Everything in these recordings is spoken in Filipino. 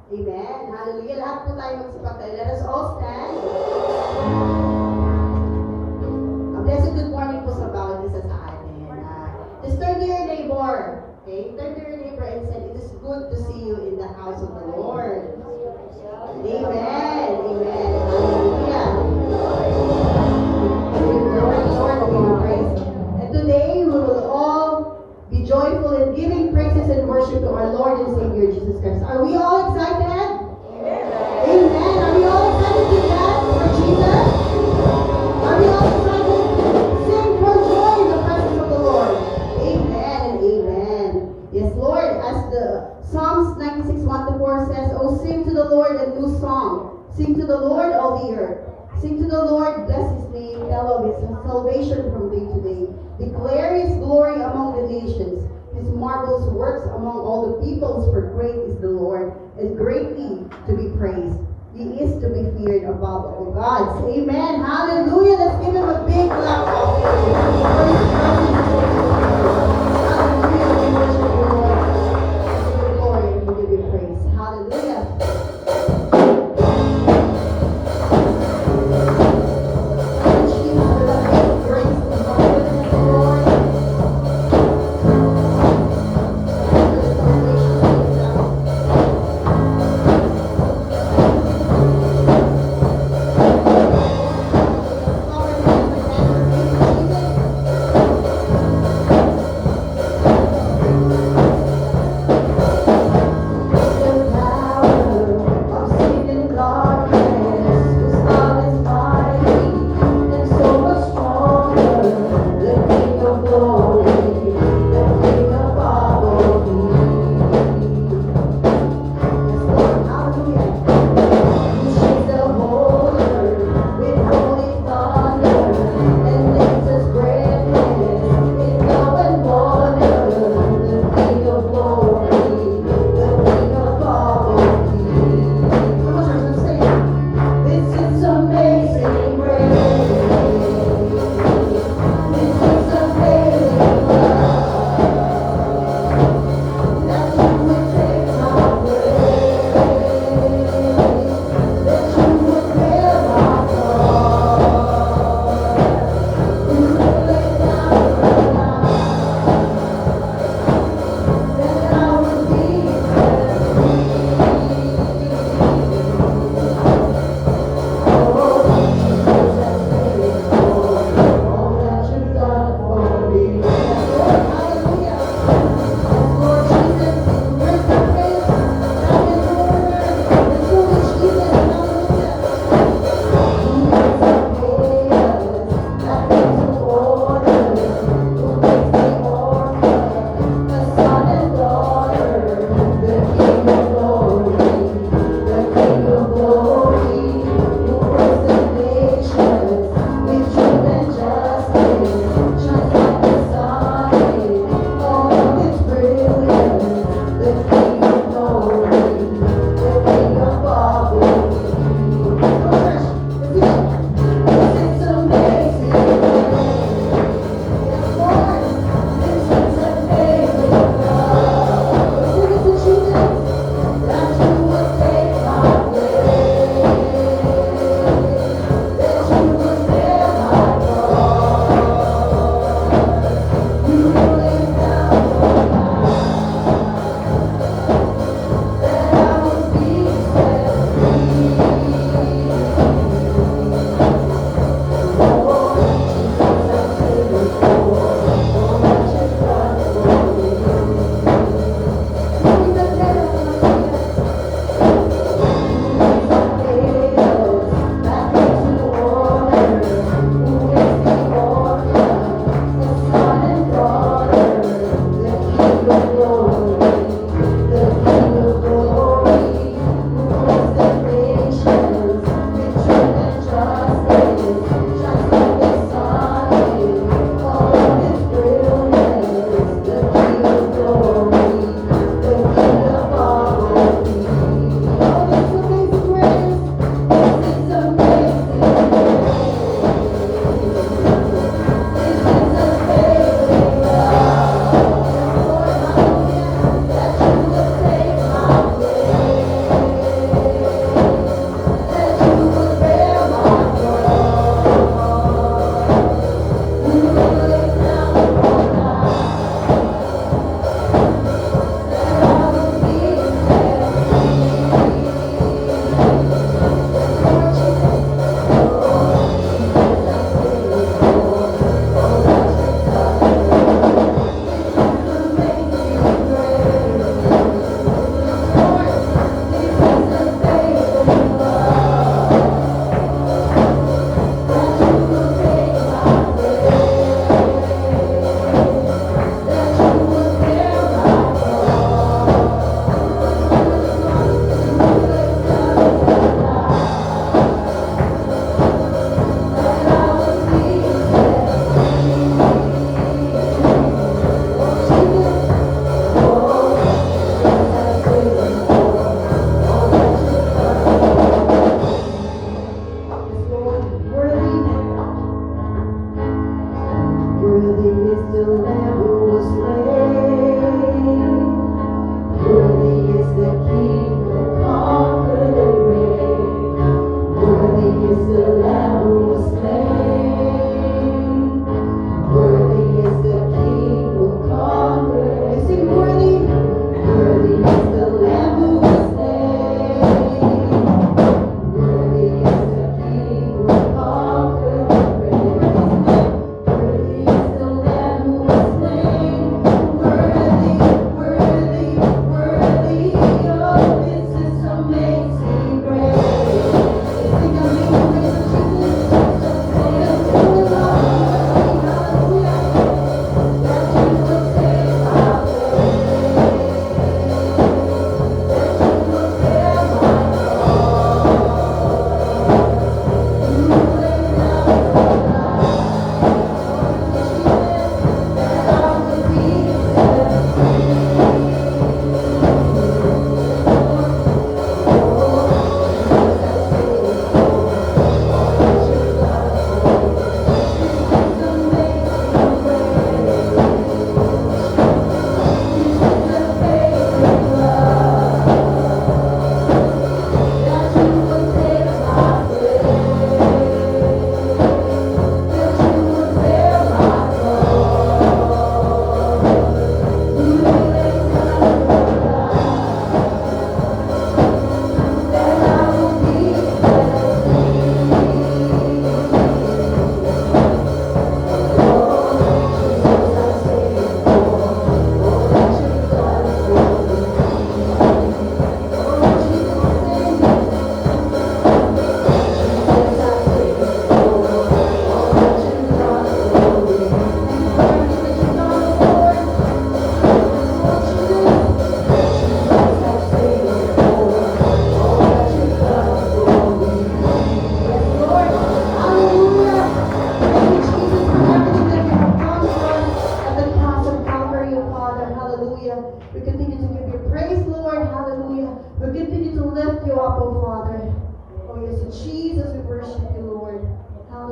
Amen. Hallelujah. Lahat po tayo magsipagtay. Let us all stand. A blessed good morning po sa bawat isa sa atin. Just turn to your neighbor. Okay? Turn to your neighbor and say, it is good to see you in the house of the Lord. Amen. Amen. Hallelujah. Lord, we praise. And today we will all be joyful in giving praises and worship to our Lord and Savior Jesus Christ. Are we all excited? Amen. Are we all excited to dance for Jesus? Are we all excited to sing for joy in the presence of the Lord? Amen and amen. Yes, Lord, as the Psalms 96, 1-4 says, oh, sing to the Lord a new song. Sing to the Lord, all the earth. Sing to the Lord, bless his name, tell of his salvation from day to day. Declare his glory among the nations, his marvelous works among all the peoples, for great is the Lord, and greatly to be praised. He is to be feared above all gods. Amen. Hallelujah. Let's give him a big clap of praise for his presence. Hallelujah. We worship you, Lord. We give you glory and we give you praise. Hallelujah.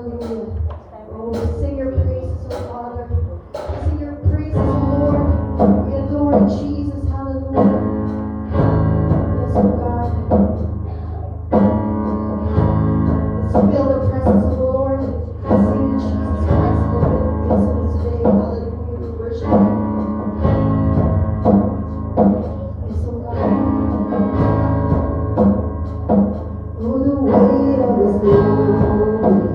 Hallelujah. Oh, we sing your praises, oh Father. We sing your praises, oh Lord. We adore you, Jesus. Hallelujah. Yes, oh God. Let's feel the presence of the Lord. Sing you, Jesus Christ, in the midst of us today. Hallelujah. We worship you. Yes, oh God. Oh, the weight of his glory.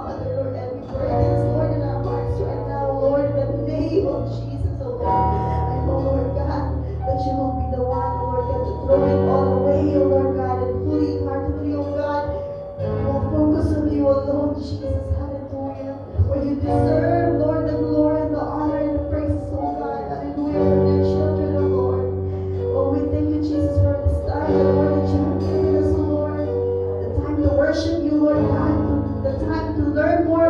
Father, Lord, every burdens, Lord, in our hearts right now, Lord, in the name of Jesus, oh Lord. I know, Lord God, that you will be the one, oh Lord God, to throw it all away, oh Lord God, and fully, heartedly, oh God, we will focus on you alone, Jesus, hallelujah. For you deserve, Lord, the glory and the honor and the praises, oh God, hallelujah, from your children, oh Lord. Oh, we thank you, Jesus, for this time, the Lord, that you have given us, oh Lord. The time to worship you, Lord God. The time to learn more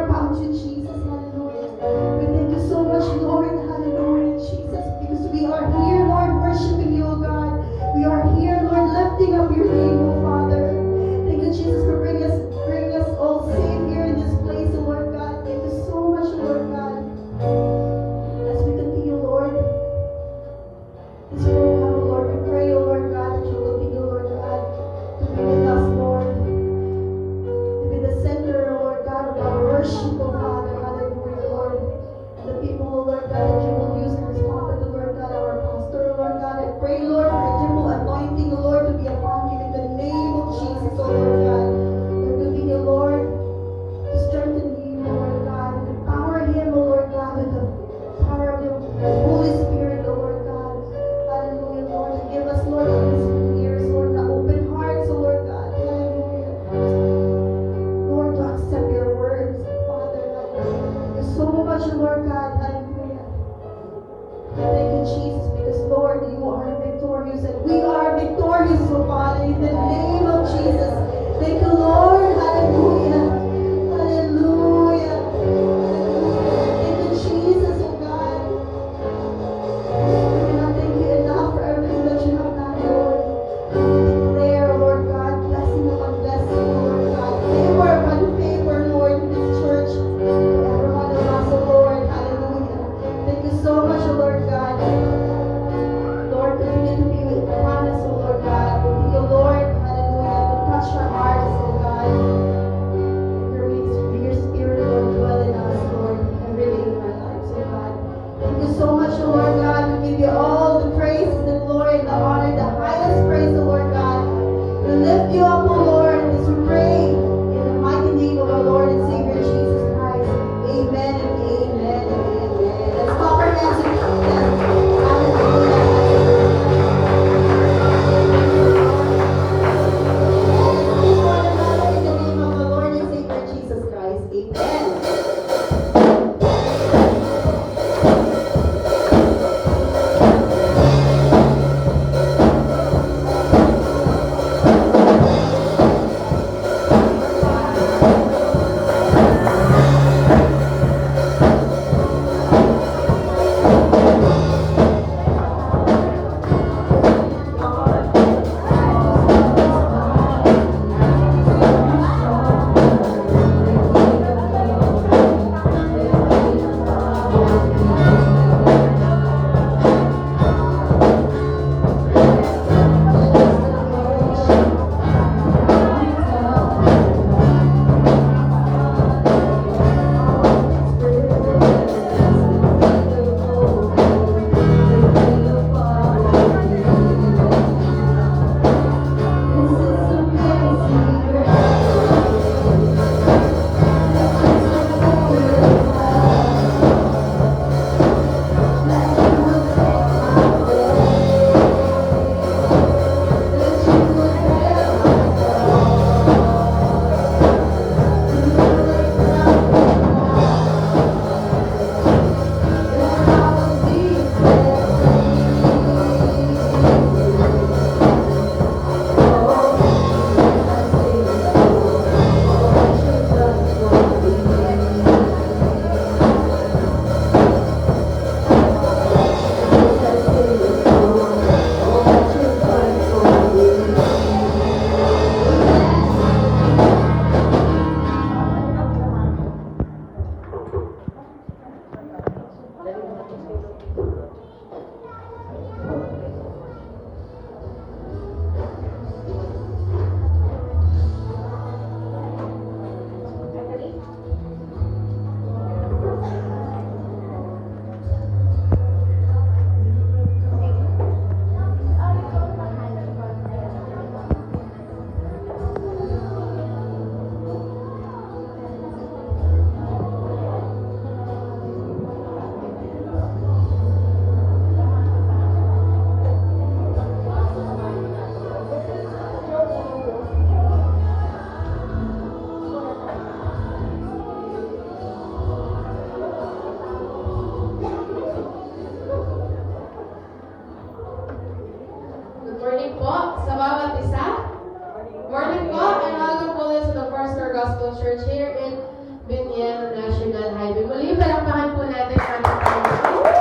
Evangelical Church here in Binyan National Highway. Muli, palakpakan po natin ang ating Panginoon.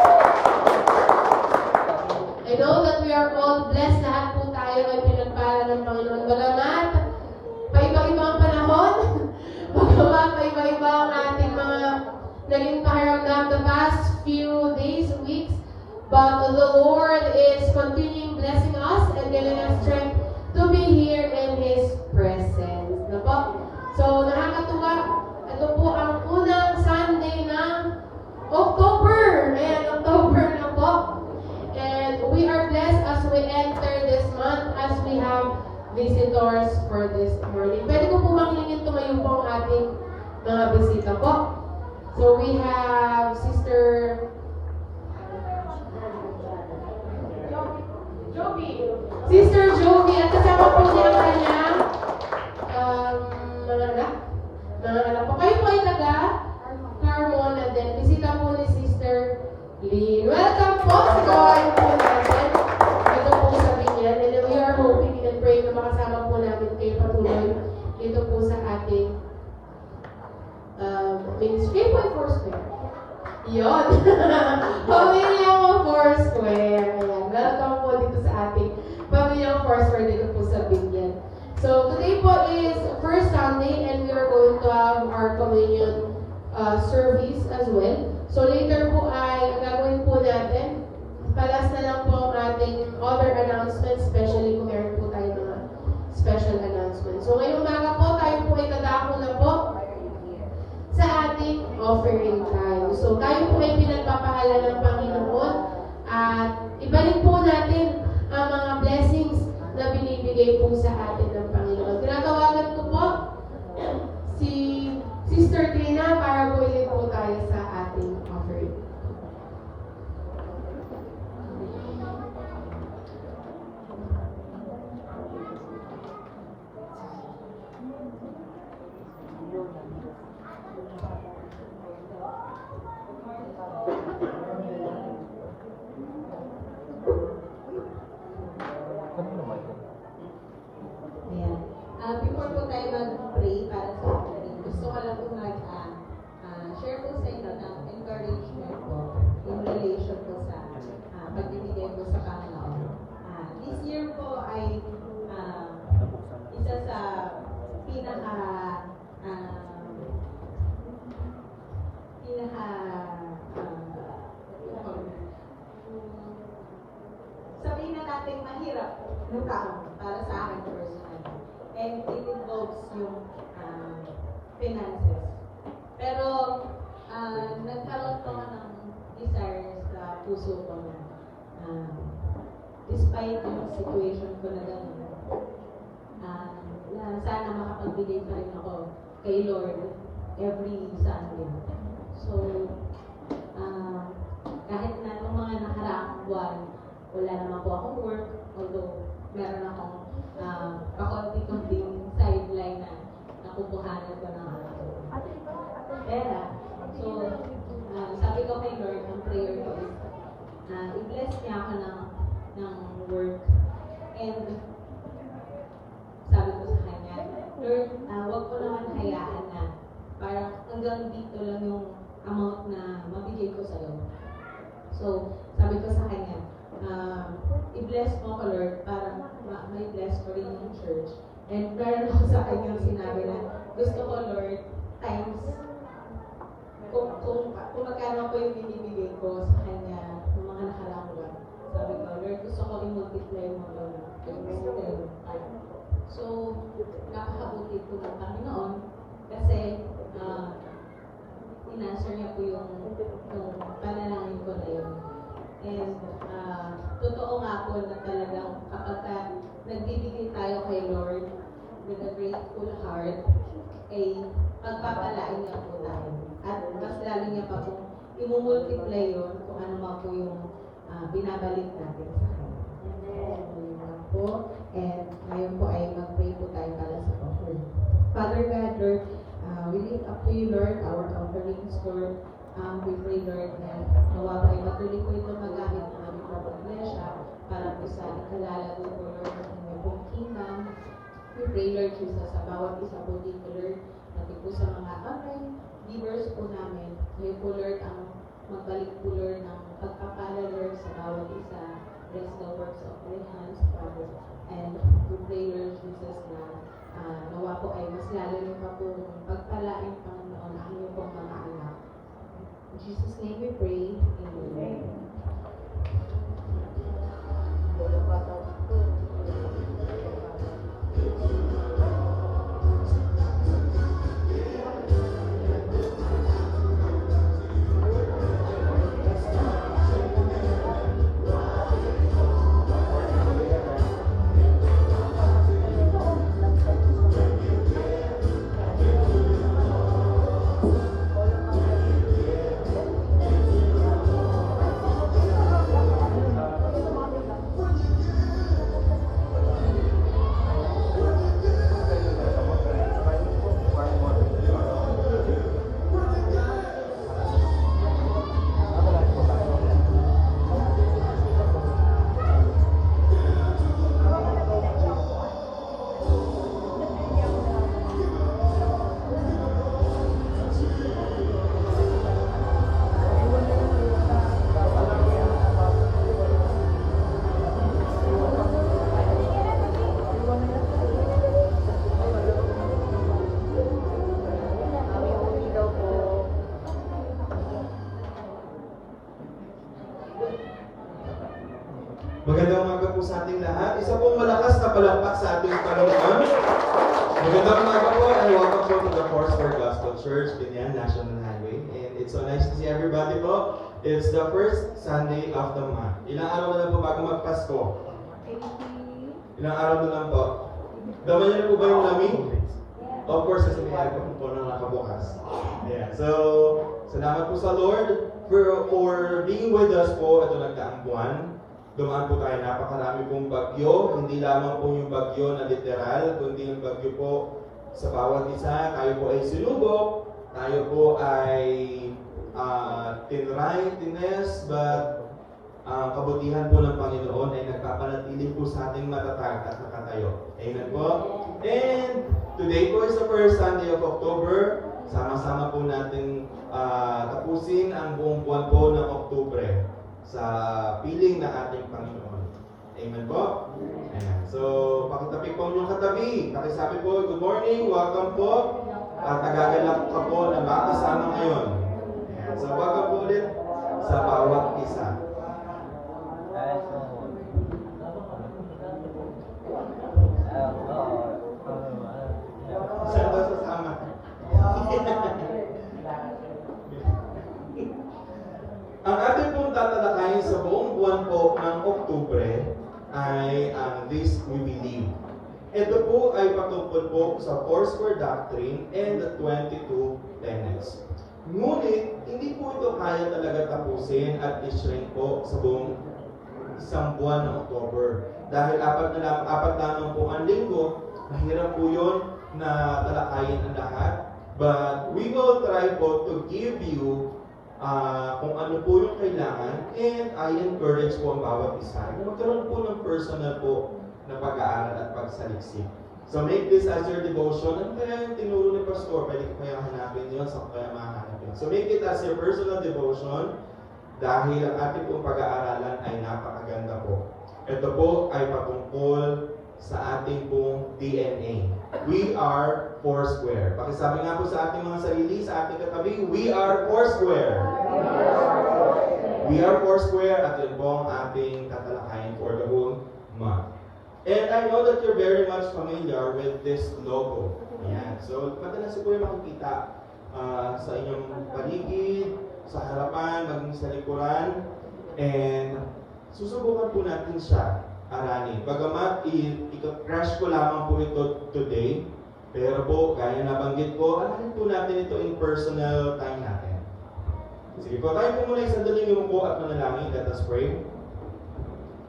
I know that we are all blessed. Lahat po tayo ay pinagpala ng Panginoon. Bagamat, paiba-iba ang panahon. Bagamat, paiba-iba ang ating mga naging pakiramdam the past few days, weeks. But the Lord is continuing blessing us and giving us strength to be here in His presence. Na po? So, nakakatuwa. Ito po ang unang Sunday ng October. Ayan, October na po. And we are blessed as we enter this month as we have visitors for this morning. Pwede ko po bang lingin tumayo po ang ating mga bisita po. So, we have Sister Sister Jovi, at kasama po niya ang kanyang mga anak po. Kayo po ay taga Carmona din. Bisita po ni Sister Lynn. Welcome po sa gawain po natin. Ito po sa Binyan. And we are hoping and praying na makasama po namin kayo patuloy dito po sa ating ministry po ay Foursquare. Yun. Pamilya mo Foursquare. Ayan. Welcome po dito sa ating Pamilya Foursquare dito po sa Binyan. So today po is first Sunday and we are going to have our communion service as well. So later po ay ang gagawin po natin, palas na lang po ang ating other announcements, especially kung meron po tayo mga special announcements. So ngayong umaga po, tayo po ay nadako na po sa ating offering time. So tayo po ay pinagpapahala ng Panginoon at ibalik po natin ang mga blessings na binibigay po sa atin ng Panginoon. Tinatawagan ko po si Sister Trina para po ilip po tayo sa ating offering. Ayan. Before po tayo mag-pray para sa offering, gusto ko lang po share po sa inyo ng encouragement po in relation po sa pagbibigay po sa Panginoon. This year po ay isa sa pinaka sabihin na natin mahirap ng taon para sa akin personally. And it involves yung finances. Pero nagkaroon ko ng desire sa puso ko na despite yung situation ko na gano'n, na sana makapagbigay pa rin ako kay Lord every Sunday. So, kahit na nung mga nakaraang buwan, wala naman po akong work, although meron akong pakonti-konting sideline na nakukuhanan ko ng pera. So, sabi ko kay Lord, ang prayer ko is, i-bless niya ako ng work. And sabi ko sa kanya, Lord, wag ko naman hayaan na parang hanggang dito lang yung amount na mabigay ko sa'yo. So, sabi ko sa kanya, i-bless mo ko, Lord, para may bless ko rin yung church. And meron ako sa kanyang sinabi na, gusto ko, Lord, times, kung magkano ko yung binibigay ko sa kanya ng mga nakaraang buwan. Sabi ko, Lord, gusto ko i-multiply mo doon. So, nakakabuti po ng Panginoon kasi in-answer niya po yung panalangin ko na yun. And totoo nga po na talagang kapag nagbibigay tayo kay Lord with a grateful heart, ay pagpapalain niya po tayo. At mas lalo niya pa po imumultiply yun kung ano man po yung binabalik natin sa kanya. Yun lang po. And ngayon po ay mag-pray po tayo para sa offering. Father God, Lord, we lift up to you, Lord, our offerings, Lord. We pray, Lord, na nawa po ay matuloy po ito magamit ng aming mga iglesia para po sa ikalalago po, Lord, ng inyong pong kingdom. We pray, Lord Jesus, sa bawat isa po dito, Lord, pati po sa mga online viewers po namin. Kayo po, Lord, ang magbalik po, Lord, ng pagpapala, Lord, sa bawat isa. Bless the works of their hands, Father. And we pray, Lord Jesus, na nawa po ay mas lalo niyo pa po pagpalain, Panginoon, ang inyong pong mga anak. In Jesus' name we pray. Amen. Magandang umaga po sa ating lahat. Isa pong malakas na palakpak sa ating Panginoon. Magandang umaga po and welcome po to the Foursquare Gospel Church, Binyan National Highway. And it's so nice to see everybody po. It's the first Sunday of the month. Ilang araw na lang po bago magpasko? Ilang araw na lang po. Dama niyo na po ba yung lamig? Of course, sasabihin ko po na nakabukas. Yeah. So, salamat po sa Lord for being with us po ito nagdaang buwan. Dumaan po tayo, napakarami pong bagyo, hindi lamang po yung bagyo na literal, kundi yung bagyo po sa bawat isa. Tayo po ay sinubok, tayo po ay tinry, tines, but kabutihan po ng Panginoon ay nagpapanatili po sa ating matatag at nakatayo. Amen po? And today po is the first Sunday of October. Sama-sama po natin tapusin ang buong buwan po ng Oktubre sa piling ng ating Panginoon. Amen po? Amen. So, pakitapik po yung katabi. Pakisabi po, good morning, welcome po. At tagagalak ka po na makasama ngayon. Amen. So, welcome po ulit sa bawat isa. Saan ba sasama? Ang ating pong tatalakayin sa buong buwan po ng Oktubre ay ang This We Believe. Ito po ay patungkol po sa Foursquare Doctrine and the 22 Tenets. Ngunit, hindi po ito kaya talaga tapusin at i-shrink po sa buong isang buwan ng October. Dahil apat lamang po ang linggo, mahirap po yun na talakayin ang lahat. But we will try po to give you kung ano po yung kailangan, and I encourage po ang bawat isa na magkaroon po ng personal po na pag-aaral at pagsaliksik. So make this as your devotion. Ano kaya yung tinuro ni Pastor? Pwede ko kaya hanapin yun, so kaya mahanap yun. So make it as your personal devotion dahil ang ating pong pag-aaralan ay napakaganda po. Ito po ay patungkol sa ating pong DNA. We are Foursquare. Pakisabi nga po sa ating mga sarili, sa ating katabi, we are Foursquare. We are Foursquare at yun po ang ating tatalakayin for the whole month. And I know that you're very much familiar with this logo. Ayan. So, madalas po yung makikita sa inyong paligid, sa harapan, maging sa likuran. And susubukan po natin siya aranin. Bagamat i-crash ko lamang po ito today, pero po, gaya nabanggit ko, aranin po natin ito in personal time natin. Sige po, tayo po muna isang daling yumuko at manalangin. Let us pray.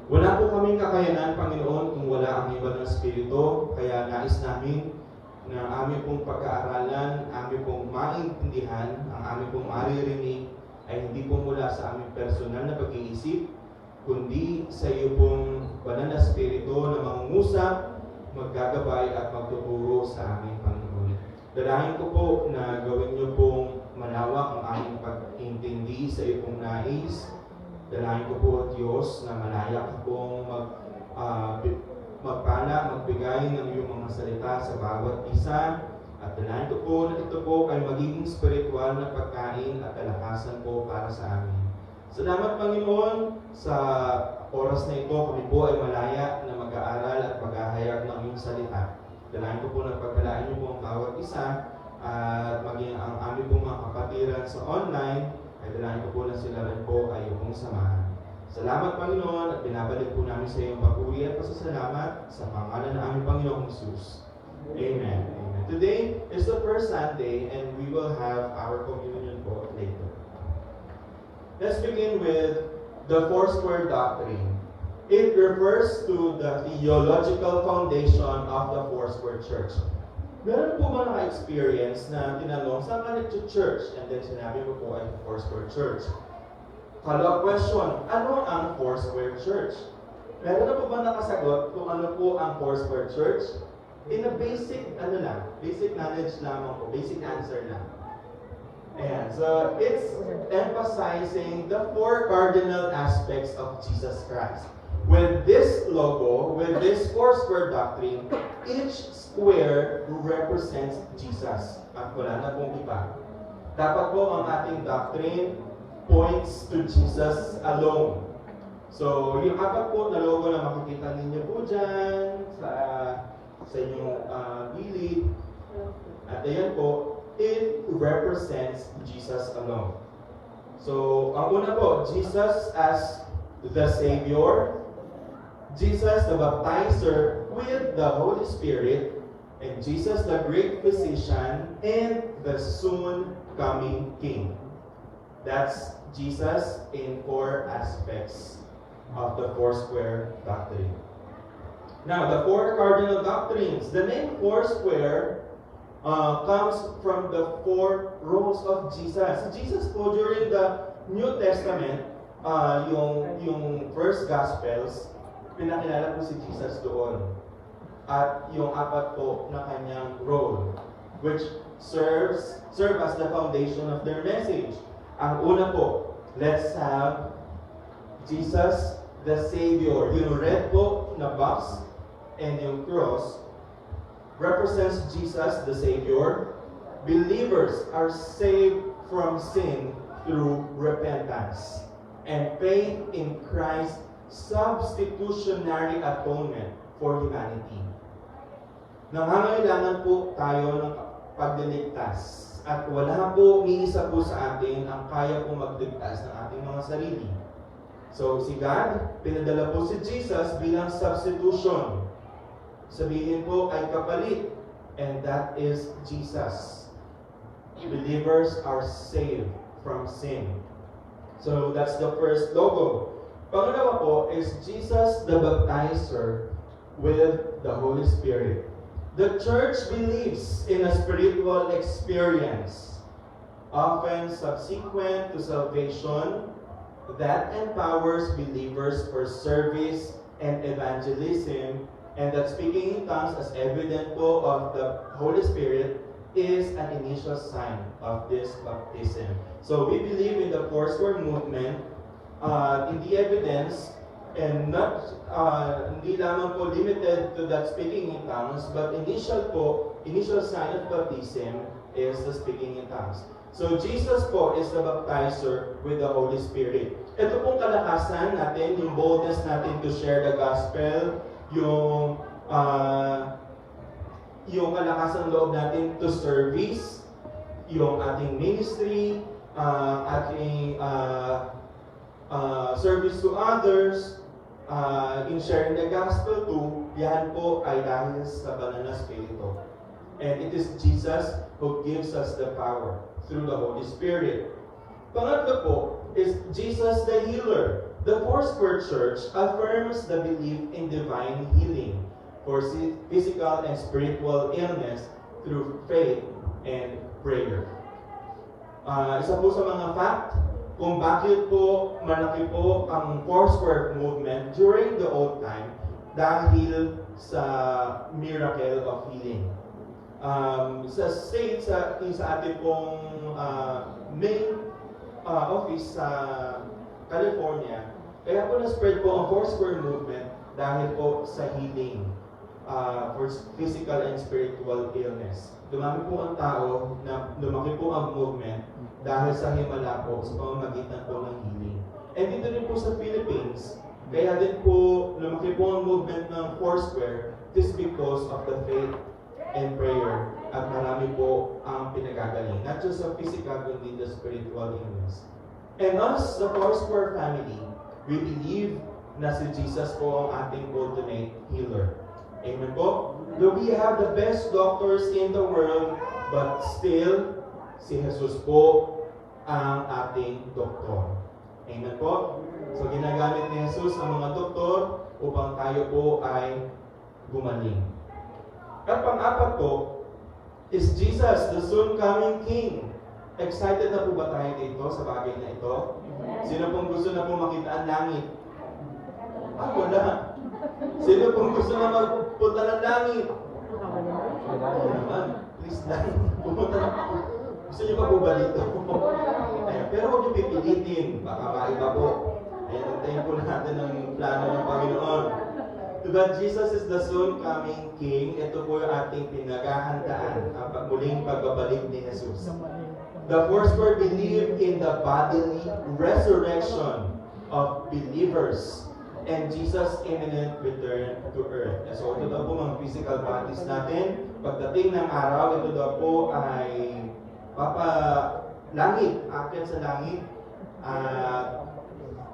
Wala po kaming kakayanan, Panginoon, kung wala ang iba ng Espiritu, kaya nais namin na aming pong pag-aaralan, aming pong maintindihan, ang aming pong maririnig, ay hindi po mula sa aming personal na pag-iisip, kundi sa iyo pong banal na Espiritu na mangungusap, maggagabay at magtuturo sa aming Panginoon. Dalangin ko po na gawin niyo pong malawak ang aming pag-intindi sa iyong nais. Dalangin ko po, Diyos, na malaya ka pong magpala, magbigay ng iyong mga salita sa bawat isa. At dalangin ko po na ito po ay magiging spiritual na pagkain at kalakasan po para sa amin. Salamat, Panginoon, sa oras na ito. Kami po ay malaya na mag-aaral at maghahayag ng iyong salita. Dalangin ko po na pagkalaan niyo po ang bawat isa at maging ang aming pong mga kapatiran sa online, ay dalangin ko po na sila rin po ay iyong samahan. Salamat, Panginoon, at binabalik po namin sa iyong papuri at pasasalamat sa pangalan ng aming Panginoong Jesus. Amen. Amen. Today is the first Sunday and we will have our communion po later. Let's begin with the Foursquare Doctrine. It refers to the theological foundation of the Foursquare Church. Meron po ba naka-experience na tinanong, saan ka nag-church? And then sinabi mo po ay Foursquare Church. Follow-up question, ano ang Foursquare Church? Meron na po ba nakasagot kung ano po ang Foursquare Church? In a basic, basic knowledge lamang po, basic answer lang. Ayan, so it's emphasizing the four cardinal aspects of Jesus Christ. With this logo, with this Foursquare doctrine, each square represents Jesus. At wala na pong iba. Dapat po ang ating doctrine points to Jesus alone. So, yung apat po na logo na makikita ninyo po dyan sa inyong gilid, at ayan po, it represents Jesus alone. So, ang una po, Jesus as the Savior, Jesus the Baptizer with the Holy Spirit, and Jesus the Great Physician, and the soon coming King. That's Jesus in four aspects of the Foursquare doctrine. Now, the four cardinal doctrines. The name Foursquare comes from the four roles of Jesus. Jesus po, during the New Testament, yung first Gospels, pinakilala po si Jesus doon. At yung apat po na kanyang role, which serve as the foundation of their message. Ang una po, let's have Jesus the Savior. Yung red po na box and yung cross represents Jesus the Savior. Believers are saved from sin through repentance and faith in Christ's substitutionary atonement for humanity. Nangangailangan po tayo ng pagliligtas at wala po iisa po sa atin ang kaya po magligtas ng ating mga sarili. So si God, pinadala po si Jesus bilang substitution. Sabihin po ay kapalit, and that is Jesus. Believers are saved from sin. So that's the first logo. Pangalawa po is Jesus the Baptizer with the Holy Spirit. The church believes in a spiritual experience, often subsequent to salvation, that empowers believers for service and evangelism, and that speaking in tongues as evident po of the Holy Spirit is an initial sign of this baptism. So we believe in the Foursquare movement, in the evidence, and not hindi lamang po limited to that speaking in tongues, but initial sign of baptism is the speaking in tongues. So Jesus po is the baptizer with the Holy Spirit. Ito pong kalakasan natin, yung boldness natin to share the gospel, yung kalakasan loob natin to service, yung ating ministry, ating service to others, in sharing the gospel too, yan po ay dahil sa banal na Espiritu. And it is Jesus who gives us the power through the Holy Spirit. Pangatlo po is Jesus the Healer. The Foursquare Church affirms the belief in divine healing for physical and spiritual illness through faith and prayer. Isa po sa mga fact kung bakit po malaki po ang Foursquare movement during the old time dahil sa miracle of healing. sa ating pong main office sa California, kaya po na-spread po ang Foursquare movement dahil po sa healing for physical and spiritual illness. Dumami po ang tao na lumaki po ang movement dahil sa himala po sa pamamagitan po ng healing. And dito rin po sa Philippines, kaya din po lumaki po ang movement ng Foursquare just because of the faith and prayer at marami po ang pinagagaling. Not just sa physical, kundi the spiritual illness. And us, the Foursquare family, we believe na si Jesus po ang ating ultimate healer. Amen po? Though we have the best doctors in the world, but still, si Jesus po ang ating doktor. Amen po? So ginagamit ni Jesus ang mga doktor upang tayo po ay gumaling. At pang-apat po, is Jesus, the soon coming King. Excited na po ba tayo dito sa bagay na ito? Sino pong gusto na po makita ang langit? Ako na. Sino pong gusto na magpunta ng langit? Ako naman. Please lang. Pumunta na po. Gusto niyo pa po ba dito? Ayan. Pero huwag niyo pipilitin. Baka maiba po. Ayan, nantayin po natin ang plano ng Panginoon. But Jesus is the soon coming King. Ito po yung ating pinaghahandaan. Ang muling pagbabalik ni Jesus. The Foursquare believe in the bodily resurrection of believers and Jesus' imminent return to earth. So ito daw po mga physical bodies natin. Pagdating ng araw, ito daw po ay langit, akyat sa langit, at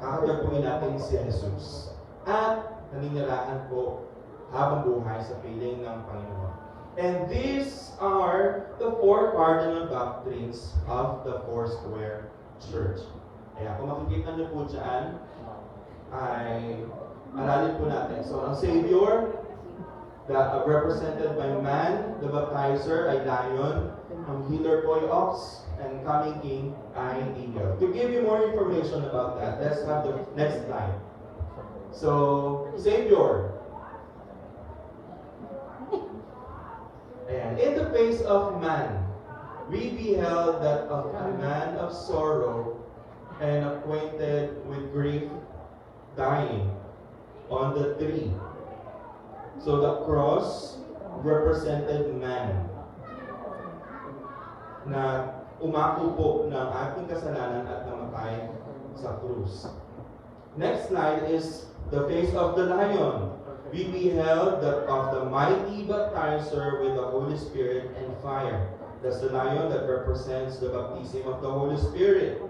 kakatagpuin natin si Jesus. At naninirahan po habang buhay sa piling ng Panginoon. And these are the four cardinal doctrines of the Foursquare Church. Kaya kung makikita niyo po dyan, ay aralin po natin. So, ang Savior, represented by man, the baptizer ay lion, ang healer po ay ox, and coming king ay eagle. To give you more information about that, let's have the next slide. So, Savior. And in the face of man, we beheld that of a man of sorrow and acquainted with grief, dying on the tree. So the cross represented man na umako po ng ating kasalanan at namatay sa krus. Next slide is the face of the lion. We beheld that of the mighty baptizer with the Holy Spirit and fire. That's the lion that represents the baptism of the Holy Spirit.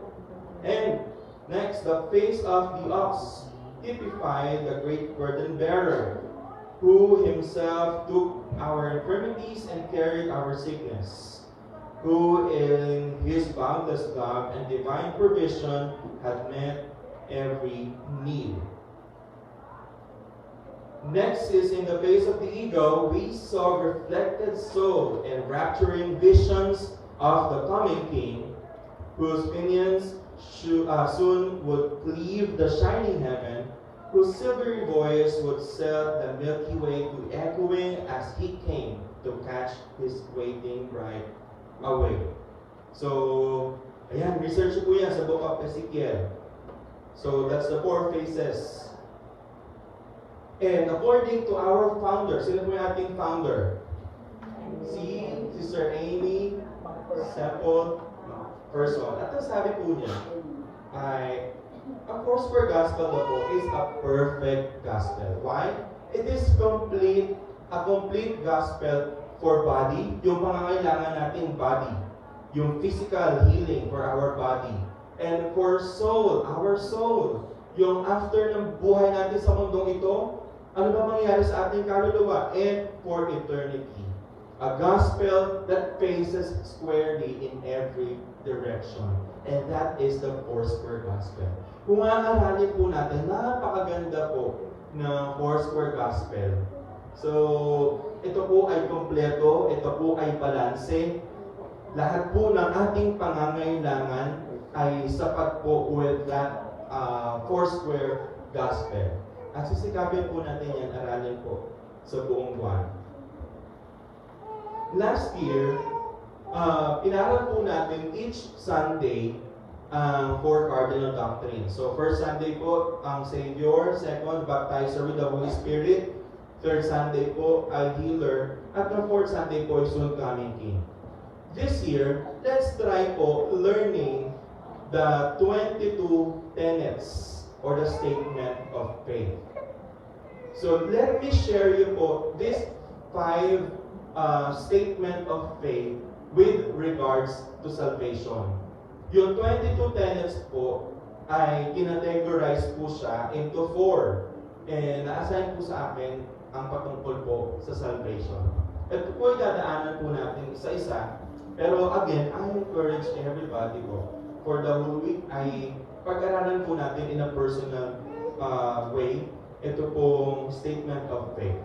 And next, the face of the ox typified the great burden bearer, who himself took our infirmities and carried our sickness, who in his boundless love and divine provision had met every need. Next is in the face of the eagle, we saw reflected soul and rapturing visions of the coming King, whose pinions soon would cleave the shining heaven, whose silvery voice would set the Milky Way to echoing as he came to catch his waiting bride away. So, ayan, research po yan sa book of Ezekiel. So, that's the four faces. And according to our founder, sino po yung ating founder? Si Sister Amy Semple Person. At ang sabi po niya ay, ang Foursquare Gospel na po is a perfect gospel. Why? It is a complete gospel for body, yung pangangailangan nating body, yung physical healing for our body, and for soul, our soul, yung after ng buhay natin sa mundong ito, ano ba mangyayari sa ating kaluluwa? And for eternity. A gospel that faces squarely in every direction. And that is the Foursquare Gospel. Kung aaralin po natin, napakaganda po ng Foursquare Gospel. So, ito po ay kompleto, ito po ay balanse. Lahat po ng ating pangangailangan ay sapat po with that Foursquare Gospel. At sisikapin po natin yan, aralin po sa buong buwan. last year, inaral po natin each Sunday ang four cardinal doctrines. So, first Sunday po, ang Savior. Second, baptizer with the Holy Spirit. Third Sunday po, ay healer. At the fourth Sunday po, ay soon coming King. This year, let's try po learning the 22 tenets or the statement of faith. So, let me share you po this 5 statement of faith with regards to salvation. Yung 22 tenets po ay kinategorize po siya into 4. And na-assign po sa akin ang patungkol po sa salvation. Ito po ay dadaanan po natin isa-isa. Pero again, I encourage everybody po for the whole week ay pag-aralan po natin in a personal way ito pong statement of faith.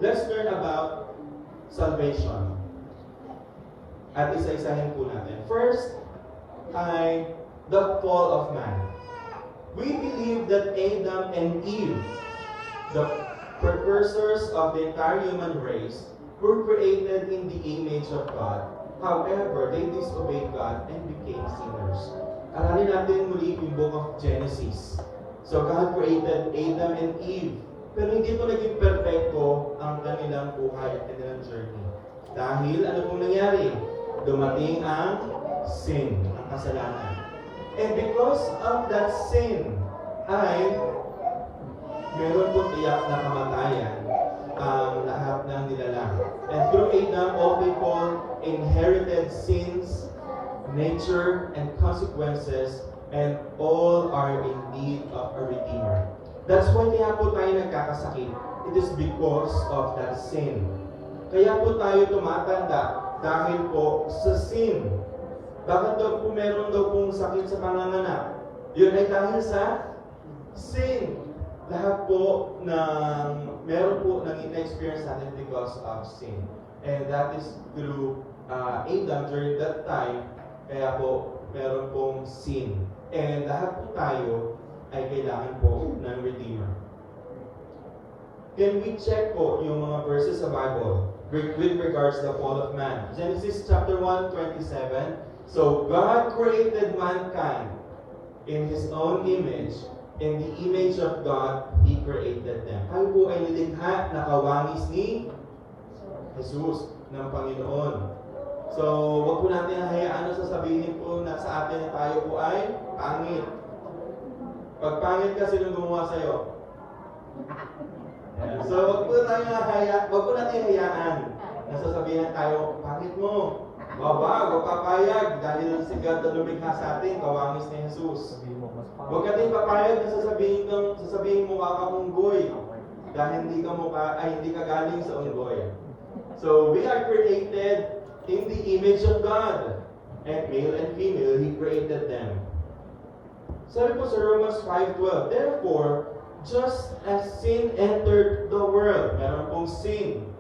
Let's learn about salvation. At isa-isahin po natin. First ay the fall of man. We believe that Adam and Eve, the precursors of the entire human race, were created in the image of God. However, they disobeyed God and became sinners. Aralin natin muli yung book of Genesis. So God created Adam and Eve. Pero hindi po naging perfecto ang kanilang buhay at kanilang journey. Dahil ano pong nangyari? Dumating ang sin, ang kasalanan. And because of that sin, ay meron pong tiyak na kamatayan ang lahat ng nilalang. And through Adam, all people inherited sins, nature, and consequences, and all are in need of a Redeemer. That's why kaya po tayo nagkakasakit. It is because of that sin. Kaya po tayo tumatanda dahil po sa sin. Bakit daw po meron daw pong sakit sa panganganak? Yun ay dahil sa sin. Lahat po ng meron po nang experience natin because of sin. And that is through Adam during that time. Kaya po meron pong sin. And lahat po tayo ay kailangan po ng Redeemer. Can we check po yung mga verses sa Bible with regards to the fall of man? Genesis chapter 1:27. So God created mankind in His own image. In the image of God, He created them. Tayo po ay nilikha na kawangis ni Jesus ng Panginoon. So, wag po natin hayaan na sasabihin po na sa atin na tayo po ay pangit. Pag pangit ka, sinong gumawa sa'yo? So, wag po natin hayaan na sasabihin tayo, pangit mo. Wag papayag dahil si God na lumikha sa atin, kawangis ni Jesus. Huwag ka din papayag na sasabihin mo ka unggoy dahil hindi ka galing sa unggoy. So, we are created in the image of God. And male and female, He created them. Sabi po sa Romans 5:12, therefore, just as sin entered the world, meron pong sin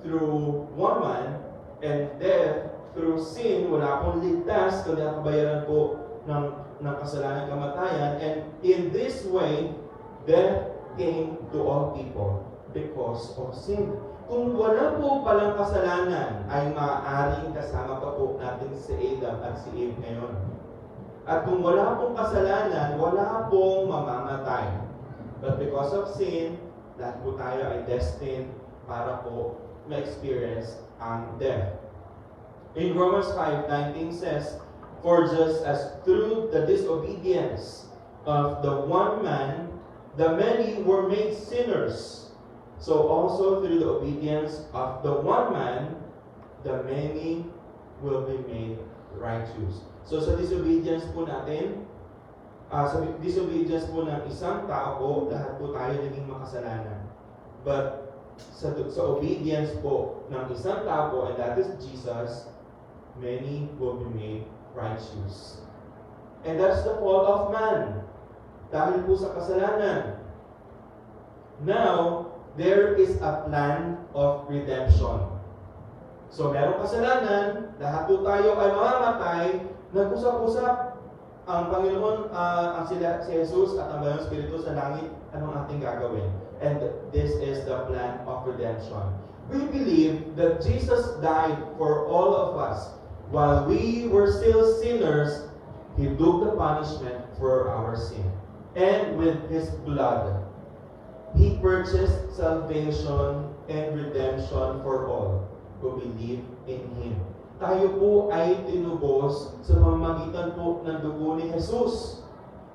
through one man, and death through sin, wala pong ligtas, kundi ang kabayaran po ng kasalanan kamatayan. And in this way, death came to all people because of sin. Kung wala po palang kasalanan, ay maaaring kasama pa po natin si Adam at si Eve ngayon. At kung wala pong kasalanan, wala pong mamamatay. But because of sin, lahat po tayo ay destined para po ma-experience ang death. In Romans 5:19 says, for just as through the disobedience of the one man, the many were made sinners, so also through the obedience of the one man, the many will be made righteous. So sa disobedience po natin, sa disobedience po ng isang tao po, lahat po tayo naging makasalanan. But sa obedience po ng isang tao po, and that is Jesus, many will be made righteous. And that's the fall of man. Dahil po sa kasalanan. Now, there is a plan of redemption. So, merong kasalanan, lahat po tayo ay mamamatay, nag-usap-usap ang Panginoon, si Jesus at ang Banal Espiritu sa langit, anong ating gagawin? And this is the plan of redemption. We believe that Jesus died for all of us. While we were still sinners, He took the punishment for our sin. And with His blood, He purchased salvation and redemption for all who believe in Him. Tayo po ay tinubos sa pamamagitan po ng dugo ni Jesus.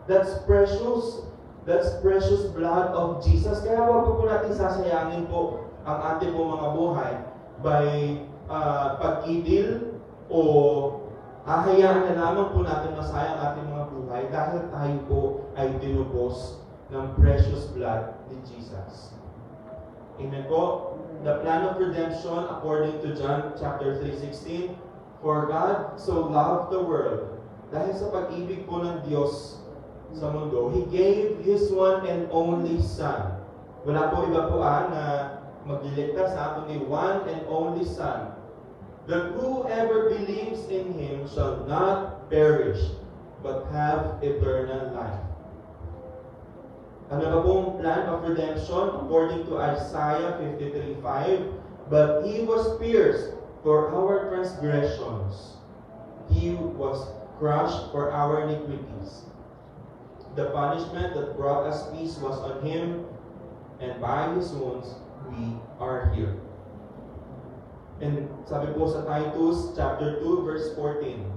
That's precious. That's precious blood of Jesus. Kaya huwag po natin sasayangin po ang ating po mga buhay by pagkidil o hahayaan na lamang po natin masayang ating mga buhay dahil tayo po ay tinubos ng precious blood ni Jesus. Amen po. The plan of redemption according to John chapter 3:16, for God so loved the world, dahil sa pag-ibig po ng Diyos sa mundo, He gave His one and only Son. Wala po iba po na magliligtas sa atin ni one and only Son, that whoever believes in Him shall not perish, but have eternal life. Ano ba pong plan of redemption? According to Isaiah 53:5, but He was pierced for our transgressions. He was crushed for our iniquities. The punishment that brought us peace was on Him, and by His wounds we are healed. And sabi po sa Titus chapter 2 verse 14,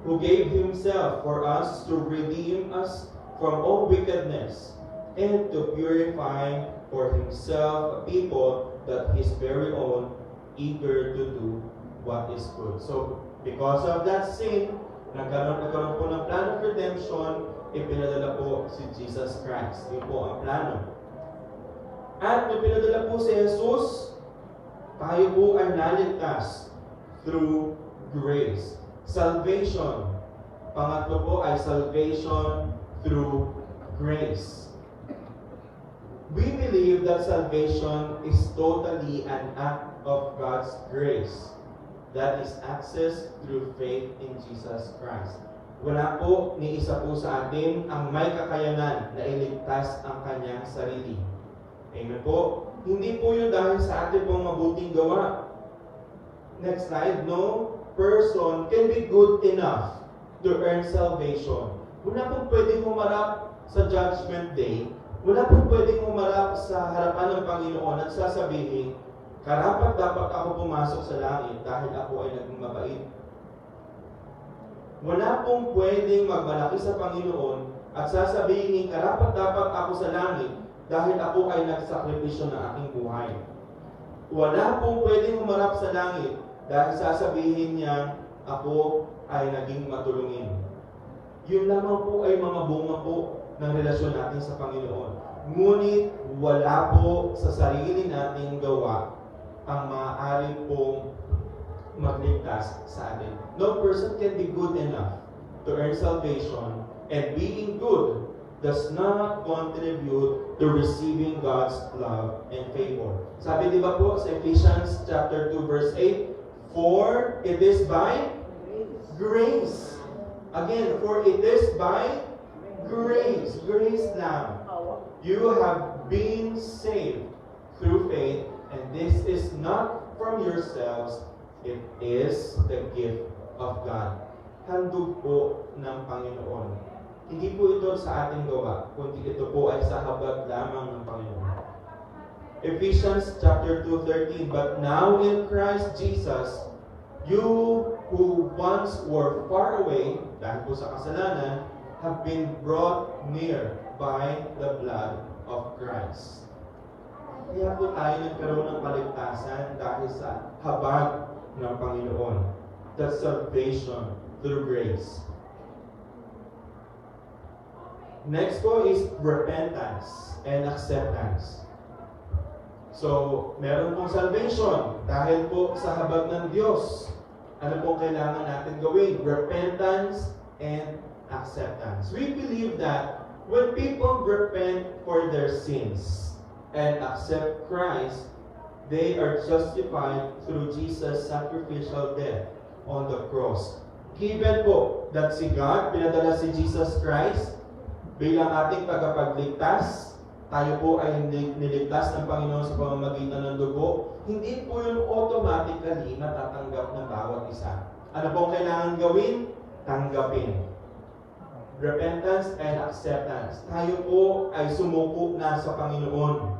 who gave Himself for us to redeem us from all wickedness, and to purify for Himself a people that His very own, eager to do what is good. So, because of that sin, nagkaroon po ng plan of redemption, ipinadala po si Jesus Christ. Yun po ang plano. At nung pinadala po si Jesus, tayo po ay naligtas through grace. Salvation. Pangatlo po ay salvation through grace. We believe that salvation is totally an act of God's grace. That is access through faith in Jesus Christ. Wala po ni isa po sa atin ang may kakayanan na iligtas ang kanyang sarili. Amen po? Hindi po yun dahil sa atin pong mabuting gawa. Next slide. No person can be good enough to earn salvation. Wala pong pwedeng humarap sa Judgment Day. Wala pong pwedeng humarap sa harapan ng Panginoon at sasabihin, karapat dapat ako pumasok sa langit dahil ako ay naging mabait. Wala pong pwedeng magmalaki sa Panginoon at sasabihin, karapat dapat ako sa langit dahil ako ay nagsakripisyo ng aking buhay. Wala pong pwedeng humarap sa langit dahil sasabihin niya, ako ay naging matulungin. Yun lamang po ay mga bunga po ng relasyon natin sa Panginoon. Ngunit wala po sa sarili nating gawa ang maaari pong magligtas sa atin. No person can be good enough to earn salvation, and being good does not contribute to receiving God's love and favor. Sabi di ba po sa Ephesians chapter 2 verse 8, for it is by grace. Again, for it is by grace. Grace lang. You have been saved through faith, and this is not from yourselves. It is the gift of God. Handog po ng Panginoon. Hindi po ito sa ating gawa, kundi ito po ay sa habag lamang ng Panginoon. Ephesians chapter 2:13, but now in Christ Jesus, you who once were far away, dahil po sa kasalanan, have been brought near by the blood of Christ. Kaya po tayo nagkaroon ng kaligtasan dahil sa habag ng Panginoon. That's salvation through grace. Next po is repentance and acceptance. So, meron pong salvation dahil po sa habag ng Diyos. Ano pong kailangan natin gawin? Repentance and acceptance. We believe that when people repent for their sins and accept Christ, they are justified through Jesus' sacrificial death on the cross. Given po that si God, pinadala si Jesus Christ bilang ating tagapagligtas, tayo po ay niligtas ng Panginoon sa pamamagitan ng dugo, hindi po yun automatically matatanggap ng bawat isa. Ano po kailangan gawin? Tanggapin. Repentance and acceptance. Tayo po ay sumuko na sa Panginoon.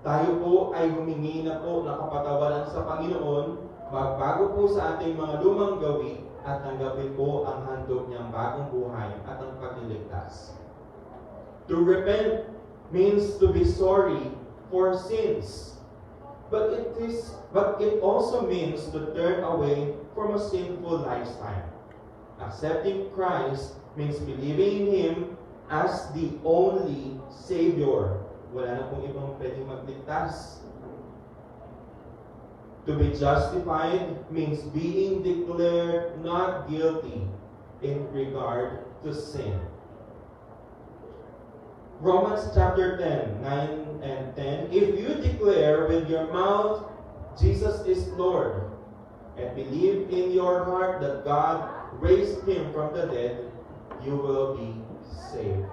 Tayo po ay humingi na po ng kapatawaran sa Panginoon, magbago po sa ating mga lumang gawi at tanggapin po ang handog niyang bagong buhay at ang pagliligtas. To repent means to be sorry for sins. But it also means to turn away from a sinful lifestyle. Accepting Christ means believing in Him as the only Savior. Wala na pong ibang pwedeng magligtas. To be justified means being declared not guilty in regard to sin. Romans chapter 10, 9 and 10. If you declare with your mouth Jesus is Lord, and believe in your heart that God raised Him from the dead, you will be saved.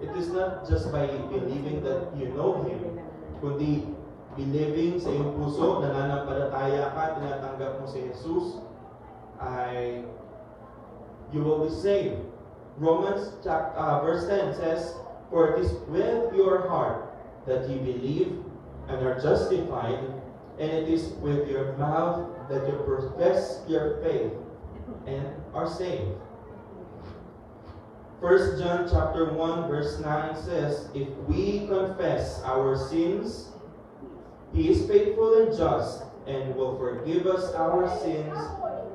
It is not just by believing that you know Him, kundi believing sa iyong puso, nananampalataya ka, tinatanggap mo si Jesus, ay you will be saved. Romans verse 10 says, for it is with your heart that you believe and are justified, and it is with your mouth that you profess your faith and are saved. 1 John chapter 1 verse 9 says, if we confess our sins, He is faithful and just and will forgive us our sins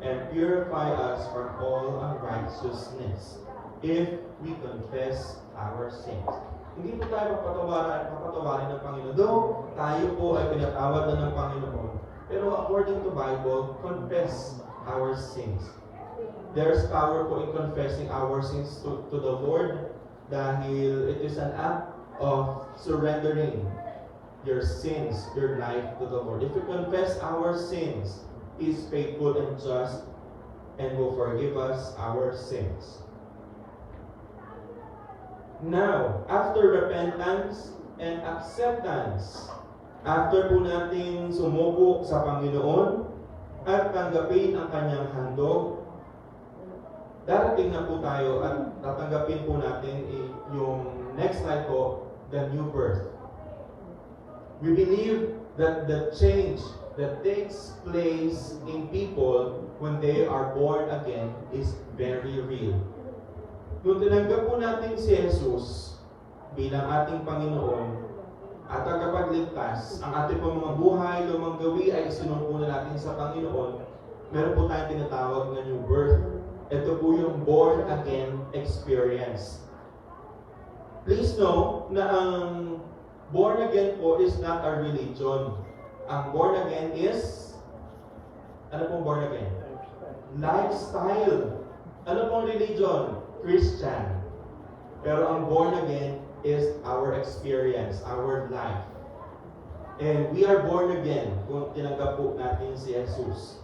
and purify us from all unrighteousness if we confess our sins. Hindi po tayo papatawarin ng Panginoon. Though tayo po ay pinatawad na ng Panginoon, pero according to Bible, confess our sins. There's power po in confessing our sins to the Lord dahil it is an act of surrendering your sins, your life to the Lord. If we confess our sins, He is faithful and just and will forgive us our sins. Now, after repentance and acceptance, after po natin sumuko sa Panginoon at tanggapin ang Kanyang handog, darating na po tayo at tatanggapin po natin yung next slide po, the new birth. We believe that the change that takes place in people when they are born again is very real. Nung tinanggap po natin si Jesus bilang ating Panginoon at tagapagligtas, ang ating mga buhay, lumang gawi ay isinumpo na natin sa Panginoon, meron po tayong tinatawag na new birth. Ito po yung born again experience. Please know na ang born again po is not a religion. Ang born again is, ano pong born again? Lifestyle. Ano pong religion? Christian. Pero ang born again is our experience, our life. And we are born again kung tinanggap po natin si Jesus.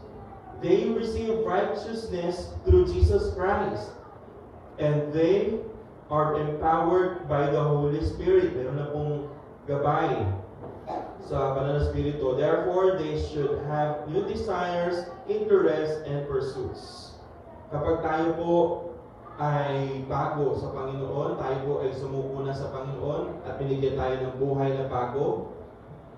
They receive righteousness through Jesus Christ. And they are empowered by the Holy Spirit. Meron na pong gabay sa Banal na Espiritu. Therefore, they should have new desires, interests, and pursuits. Kapag tayo po ay bago sa Panginoon, tayo po ay sumuko na sa Panginoon at binigyan tayo ng buhay na bago,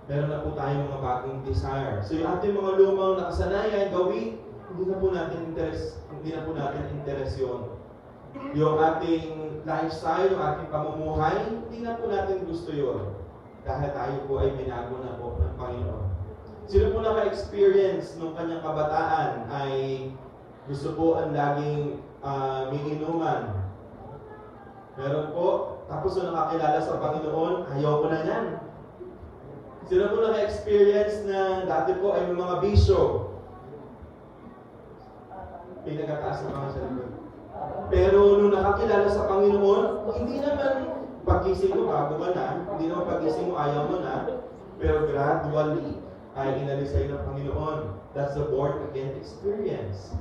meron na po tayong mga bagong desire. So yung ating mga lumang nakasanayan, gawi, hindi na po natin interes yun. Yung ating lifestyle, yung ating pamumuhay, hindi na po natin gusto yun. Dahil tayo po ay binago na po ng Panginoon. Sino po naka-experience nung kanyang kabataan ay gusto po ang laging may inuman? Meron po. Tapos nung nakakilala sa Panginoon, ayaw ko na yan. Sino po naka-experience na dati po ay may mga bisyo? Pinagkataas ng mga sarili. Pero nung nakakilala sa Panginoon, hindi naman pagising mo bago ka na, hindi naman pagising mo ayaw mo na, pero gradually ay inalis sa'yo ng Panginoon. That's the born again experience.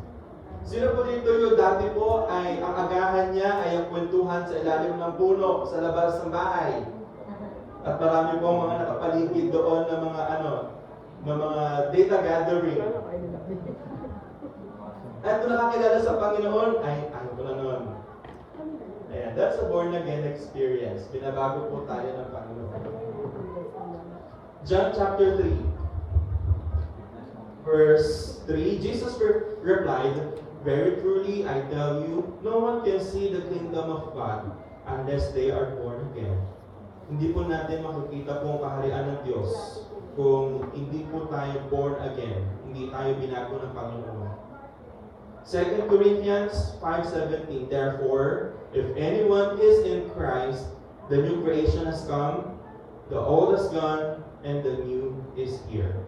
Sino po dito yung dati po ay ang agahan niya ay ang kwentuhan sa ilalim ng puno, sa labas ng bahay. At marami pong mga nakapaligid doon ng mga ng mga data gathering. At kung nakakilala sa Panginoon, ay ko na nun. Ayan, that's a born again experience. Binabago po tayo ng Panginoon. John chapter 3, verse 3, Jesus replied, "Very truly, I tell you, no one can see the kingdom of God unless they are born again." Hindi po natin makikita po ang kaharian ng Diyos kung hindi po tayo born again, hindi tayo binago ng Panginoon. 2 Corinthians 5:17, "Therefore, if anyone is in Christ, the new creation has come, the old has gone, and the new is here."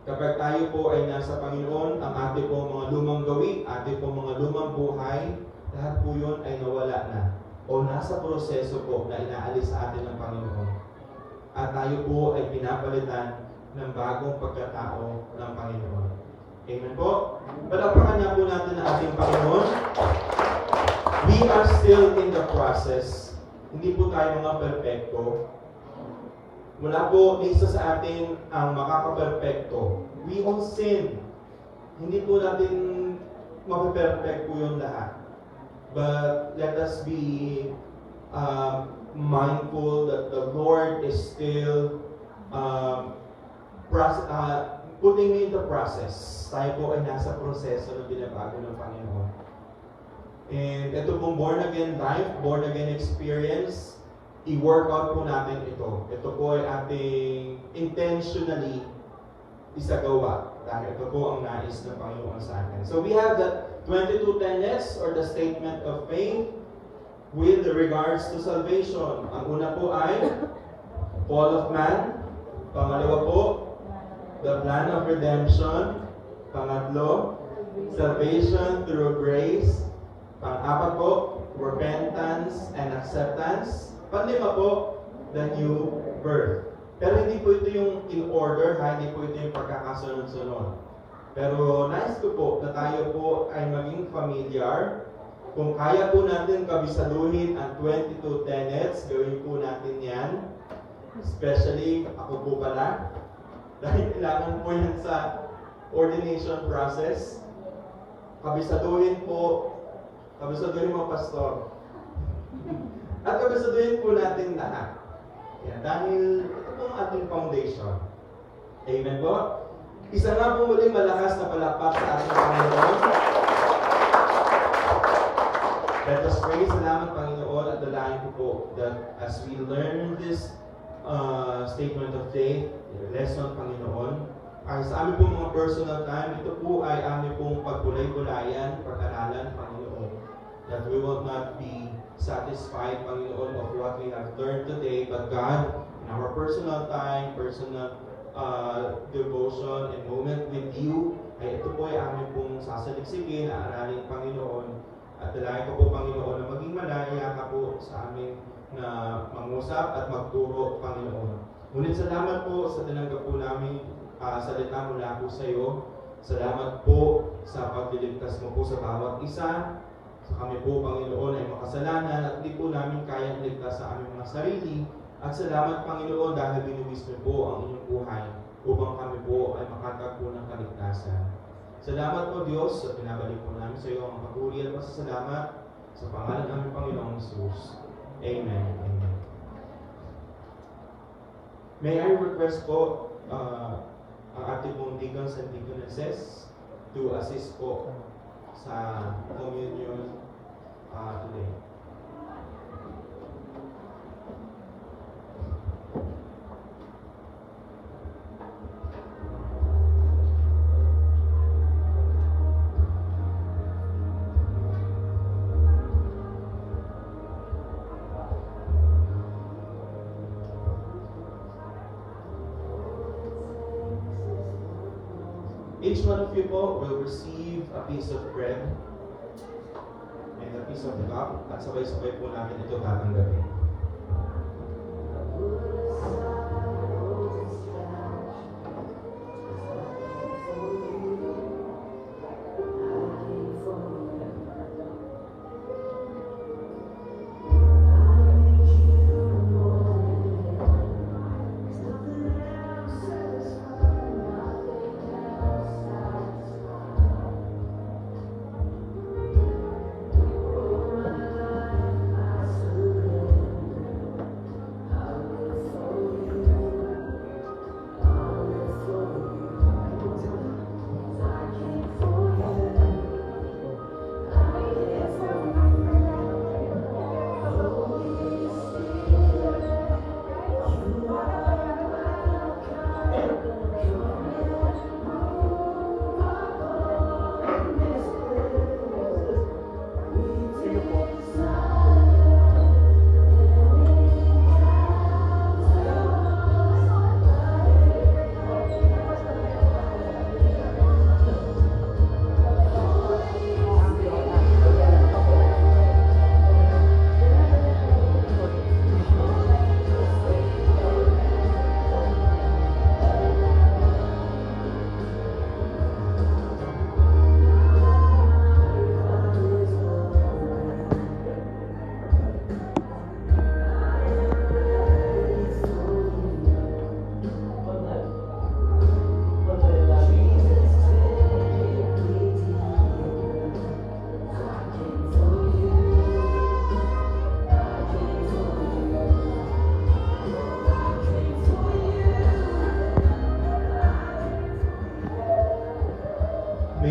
Kapag tayo po ay nasa Panginoon, ang ating po mga lumang gawi, ating po mga lumang buhay, lahat po yun ay nawala na o nasa proseso po na inaalis sa atin ng Panginoon. At tayo po ay pinapalitan ng bagong pagkatao ng Panginoon. Amen po? Palakpakan niya po natin ang ating Panginoon. We are still in the process. Hindi po tayo mga perfecto. Wala po isa sa atin ang makaka-perfecto. We all sin. Hindi po natin mape-perfect po yung lahat. But let us be mindful that the Lord is still putting me in the process. Tayo po ay nasa proseso na binabago ng Panginoon. And ito pong born again life, born again experience, i-work out po natin ito. Ito po ay ating intentionally isagawa. Dahil ito po ang nais ng Panginoon sa atin. So we have the 22 tenets or the statement of faith with regards to salvation. Ang una po ay fall of man. Pangalawa po, the plan of redemption. Pangatlo, salvation through grace. Pang-apat po, repentance and acceptance. Panglima po, the new birth. Pero hindi po ito yung in order, hindi po ito yung pagkakasunod-sunod. Pero nais ko po na tayo po ay maging familiar. Kung kaya po natin kabisaduhin ang 22 tenets, gawin po natin yan. Especially, ako po pala. Dahil kailangan po yan sa ordination process. Kabisaduhin mo, pastor. At kabisaduhin po natin lahat. Yan, dahil ito po ang ating foundation. Amen po? Isa nga po muling malakas na palakpak sa ating Panginoon. Let us pray. Salamat Panginoon at dalayan ko po that as we learn this statement of faith, lesson Panginoon, ay sa amin pong mga personal time, ito po ay amin pong pagbulay-bulayan, pag-aralan Panginoon. That we will not be satisfied, Panginoon, of what we have learned today, but God, in our personal time, personal devotion and moment with you, ay ito po ay amin pong sasaliksikin, aaralin, Panginoon, at dalayan ko po, Panginoon, na maging malaya ka po sa amin na mangusap at magturo, Panginoon. Ngunit salamat po sa tinanggap po namin salita mula po sa iyo. Salamat po sa pagliligtas mo po sa bawat isa. Sa kami po, Panginoon, ay makasalanan at hindi po namin kayang ligtas sa aming mga sarili. At salamat, Panginoon, dahil binuwis mo po ang inyong buhay upang kami po ay makatagpo ng kaligtasan. Salamat po, Diyos, at pinabalik po namin sa iyo ang papuri at pasasalamat sa pangalan ng aming Panginoong Jesus. Amen. Amen. May I request po ang ating pong deacons and deaconesses to assist po sa communion today. Each one of you po will receive a piece of bread and a piece of cup at sabay-sabay po namin ito tatanggapin.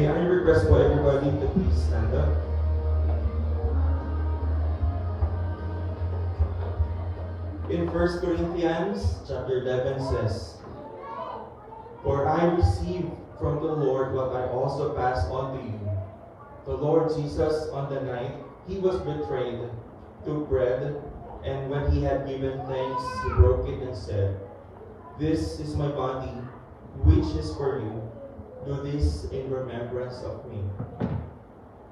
May I request for everybody to please stand up? In 1 Corinthians chapter 11 says, "For I received from the Lord what I also passed on to you. The Lord Jesus, on the night he was betrayed, took bread, and when he had given thanks, he broke it and said, 'This is my body, which is for you. Do this in remembrance of me.'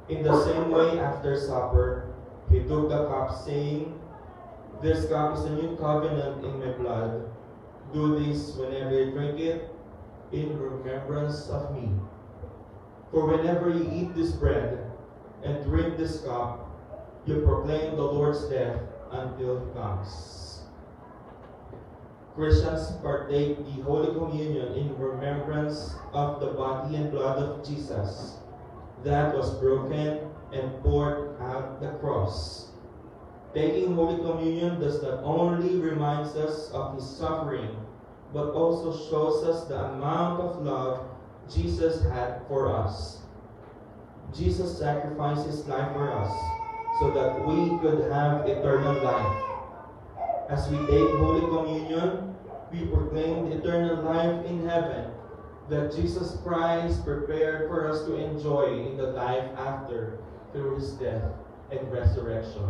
In the same way, after supper, he took the cup, saying, 'This cup is a new covenant in my blood. Do this whenever you drink it, in remembrance of me. For whenever you eat this bread and drink this cup, you proclaim the Lord's death until he comes.'" Christians partake the Holy Communion in remembrance of the body and blood of Jesus that was broken and poured out the cross. Taking Holy Communion does not only remind us of his suffering, but also shows us the amount of love Jesus had for us. Jesus sacrificed his life for us so that we could have eternal life. As we take Holy Communion, we proclaim the eternal life in heaven that Jesus Christ prepared for us to enjoy in the life after through his death and resurrection.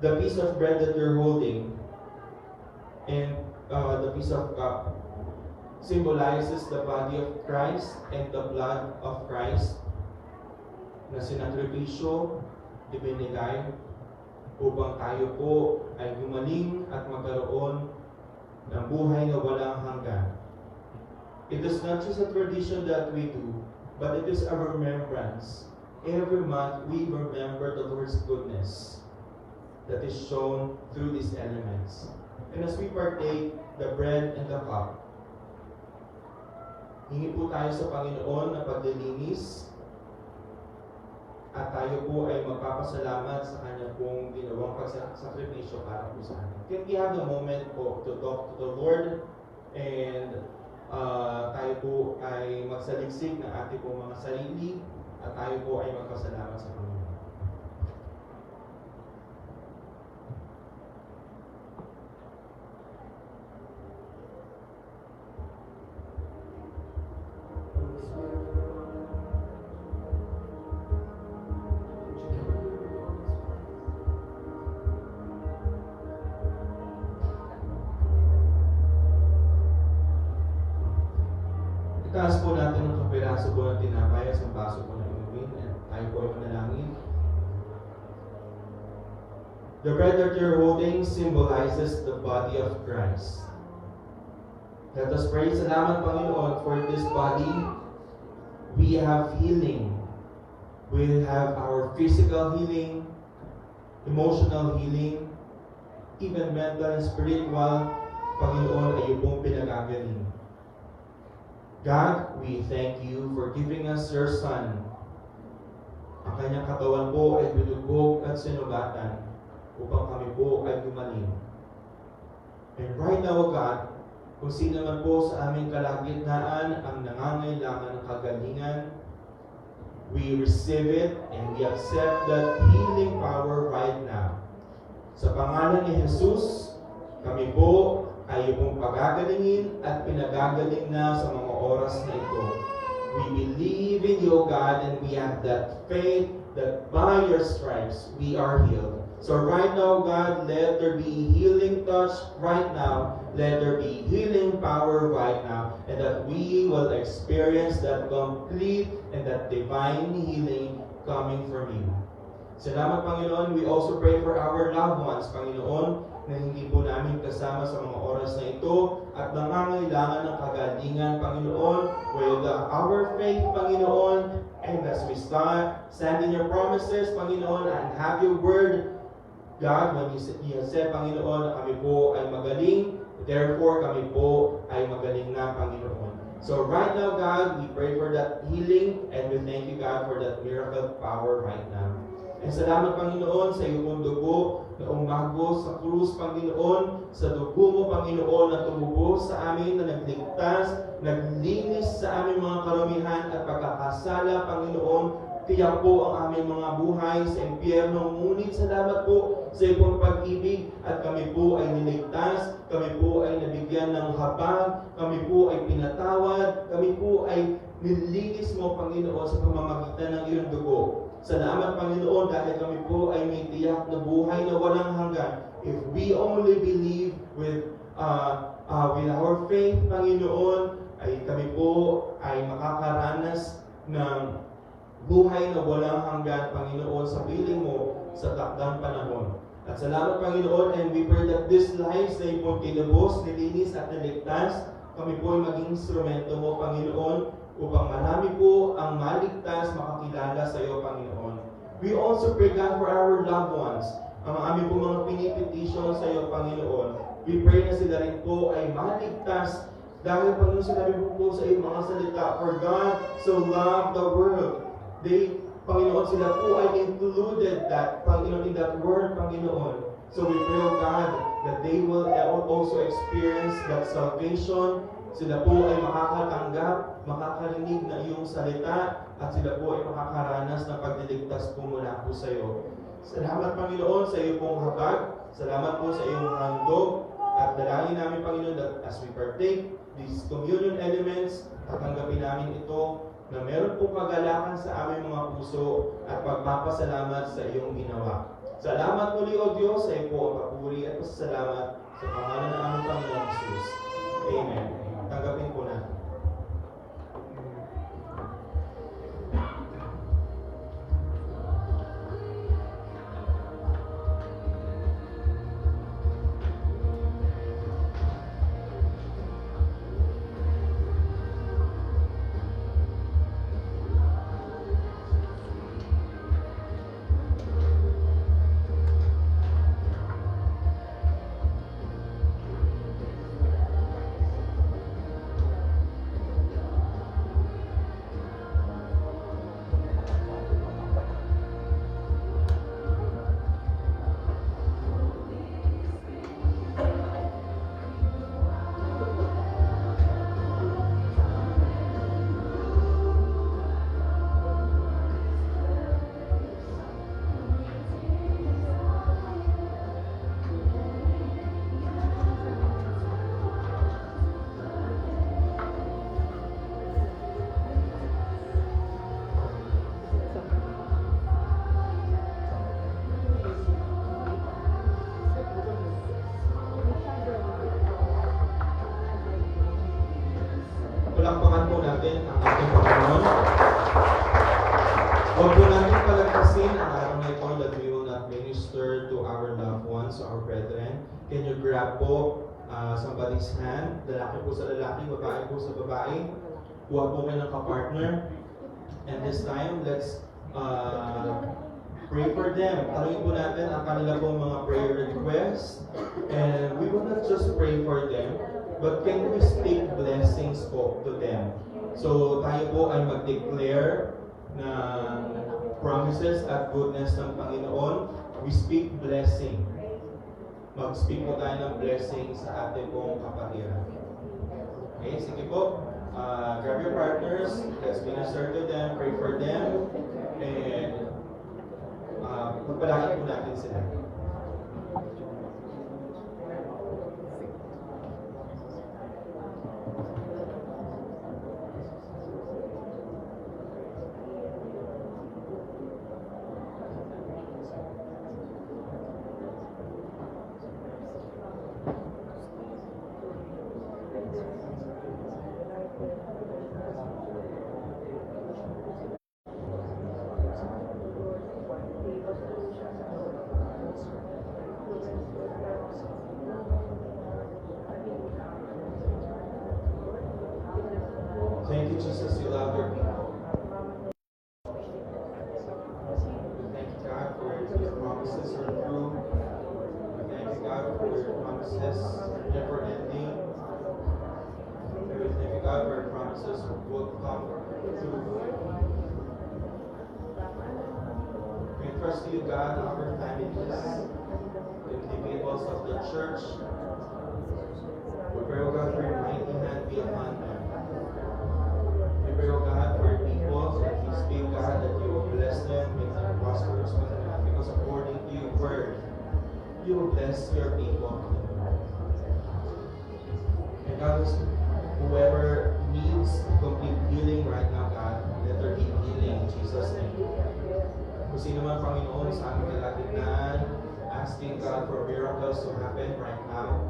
The piece of bread that you're holding and the piece of cup symbolizes the body of Christ and the blood of Christ na sinakripisyo, ibinigay upang tayo po ay gumaling at magkaroon ng buhay na walang hanggan. It is not just a tradition that we do, but it is a remembrance. Every month we remember the Lord's goodness that is shown through these elements. And as we partake the bread and the cup, hingi po tayo sa Panginoon na paglilinis at tayo po ay magpapasalamat sa Kanya pong ginawang pagsakripisyo para po sa atin. Can we have a moment po to talk to the Lord and tayo po ay magsaliksik ng ating po mga sarili at tayo po ay magpasalamat sa Panginoon. Itaas po natin ang kapiraso po ng tinapay sa baso po ng inumin at tayo po ay manalangin. The bread that you're holding symbolizes the body of Christ. Let us pray. Salamat, Panginoon, for this body. We have healing. We have our physical healing, emotional healing, even mental and spiritual. Panginoon, ay pong pinagagaling. God, we thank you for giving us your Son. Ang kanyang katawan po ay binubog at sinugatan upang kami po ay gumaling. And right now, God, kung sino man po sa aming kalagitnaan ang nangangailangan ng kagalingan, we receive it and we accept that healing power right now. Sa pangalan ni Jesus, kami po ay pong pagagalingin at pinagagaling na sa mga oras na ito. We believe in you, God, and we have that faith that by your stripes we are healed. So right now, God, let there be healing touch right now. Let there be healing power right now. And that we will experience that complete and that divine healing coming from you. Salamat, Panginoon. We also pray for our loved ones, Panginoon, na hindi po namin kasama sa mga oras na ito at nangangailangan ng kagalingan, Panginoon, with our faith, Panginoon, and as we stand in your promises, Panginoon, and have your word, God, when you have said, Panginoon, na kami po ay magaling, therefore kami po ay magaling na, Panginoon. So right now, God, we pray for that healing and we thank you, God, for that miracle power right now. And salamat, Panginoon, sa iyong pong dugo na umagos sa krus, Panginoon, sa dugo mo, Panginoon, na tumubos sa amin, na nagligtas, naglinis sa aming mga karumihan at pagkakasala, Panginoon. Kaya po ang aming mga buhay sa impyerno. Ngunit salamat po sa iyong pag-ibig at kami po ay niligtas, kami po ay nabigyan ng habag, kami po ay pinatawad, kami po ay nilinis mo, Panginoon, sa pamamagitan ng iyong dugo. Salamat, Panginoon, dahil kami po ay may tiyak na buhay na walang hanggan. If we only believe with our faith, Panginoon, ay kami po ay makakaranas ng buhay na walang hanggan, Panginoon, sa piling mo sa takdang panahon. At salamat, Panginoon, and we pray that this lives na ipong kinubos, nilinis at naligtas, kami po ay maging instrumento mo, Panginoon, upang marami po ang maligtas, makakilala sa iyo, Panginoon. We also pray, God, for our loved ones, ang aming po mga pinipetition sa iyo, Panginoon. We pray na sila rin po ay maligtas dahil, Panginoon, sinabi po sa iyong mga salita, for God so loved the world. Panginoon, sila po ay included that, Panginoon, in that word, Panginoon. So we pray, oh God, that they will also experience that salvation. Sila po ay makakatanggap, makakarinig na iyong salita, at sila po ay makakaranas ng pagliligtas po mula po sa iyo. Salamat, Panginoon, sa iyo pong habag. Salamat po sa iyong handog. At dalangin namin, Panginoon, that as we partake these communion elements, tatanggapin namin ito na meron pong kagalakan sa aming mga puso at pagpapasalamat sa iyong ginawa. Salamat muli, O Diyos, sa iyo po ang papuri at pasasalamat sa pangalan ng aming Panginoong Jesus. Amen. Tanggapin po natin. Palakpakan po natin ang ating Panginoon. Huwag po natin palagpasin ang araw na ito that we will not minister to our loved ones, our brethren. Can you grab po somebody's hand? Lalaki po sa lalaki, babae po sa babae. Kuha po kayo ng kapartner. And this time, let's pray for them. Tanungin po natin ang kanila pong mga prayer requests. And we will not just pray for them, but can we speak blessings po to them? So tayo po ay mag-declare ng promises at goodness ng Panginoon. We speak blessing. Mag-speak po tayo ng blessing sa ating pong kapatiran. Okay, sige po. Grab your partners. Let's minister to them. Pray for them. And magpalaki po natin sila. Thank you, Jesus, you love your people. Thank you, God, for your promises are true. Thank you, God, for your promises never ending. Thank you, God, for your promises will come true. We trust to you, God, our families, the individuals of the church. We pray, O God, for your mighty hand be upon them. We pray, O God, for your people. We speak, God, that you will bless them, make them prosperous, because according to your word, you will bless your people. And God, whoever needs complete healing right now, God, let there be healing in Jesus' name. Kung sino man, Panginoon, sa aming kalagitnaan, asking God for miracles to happen right now.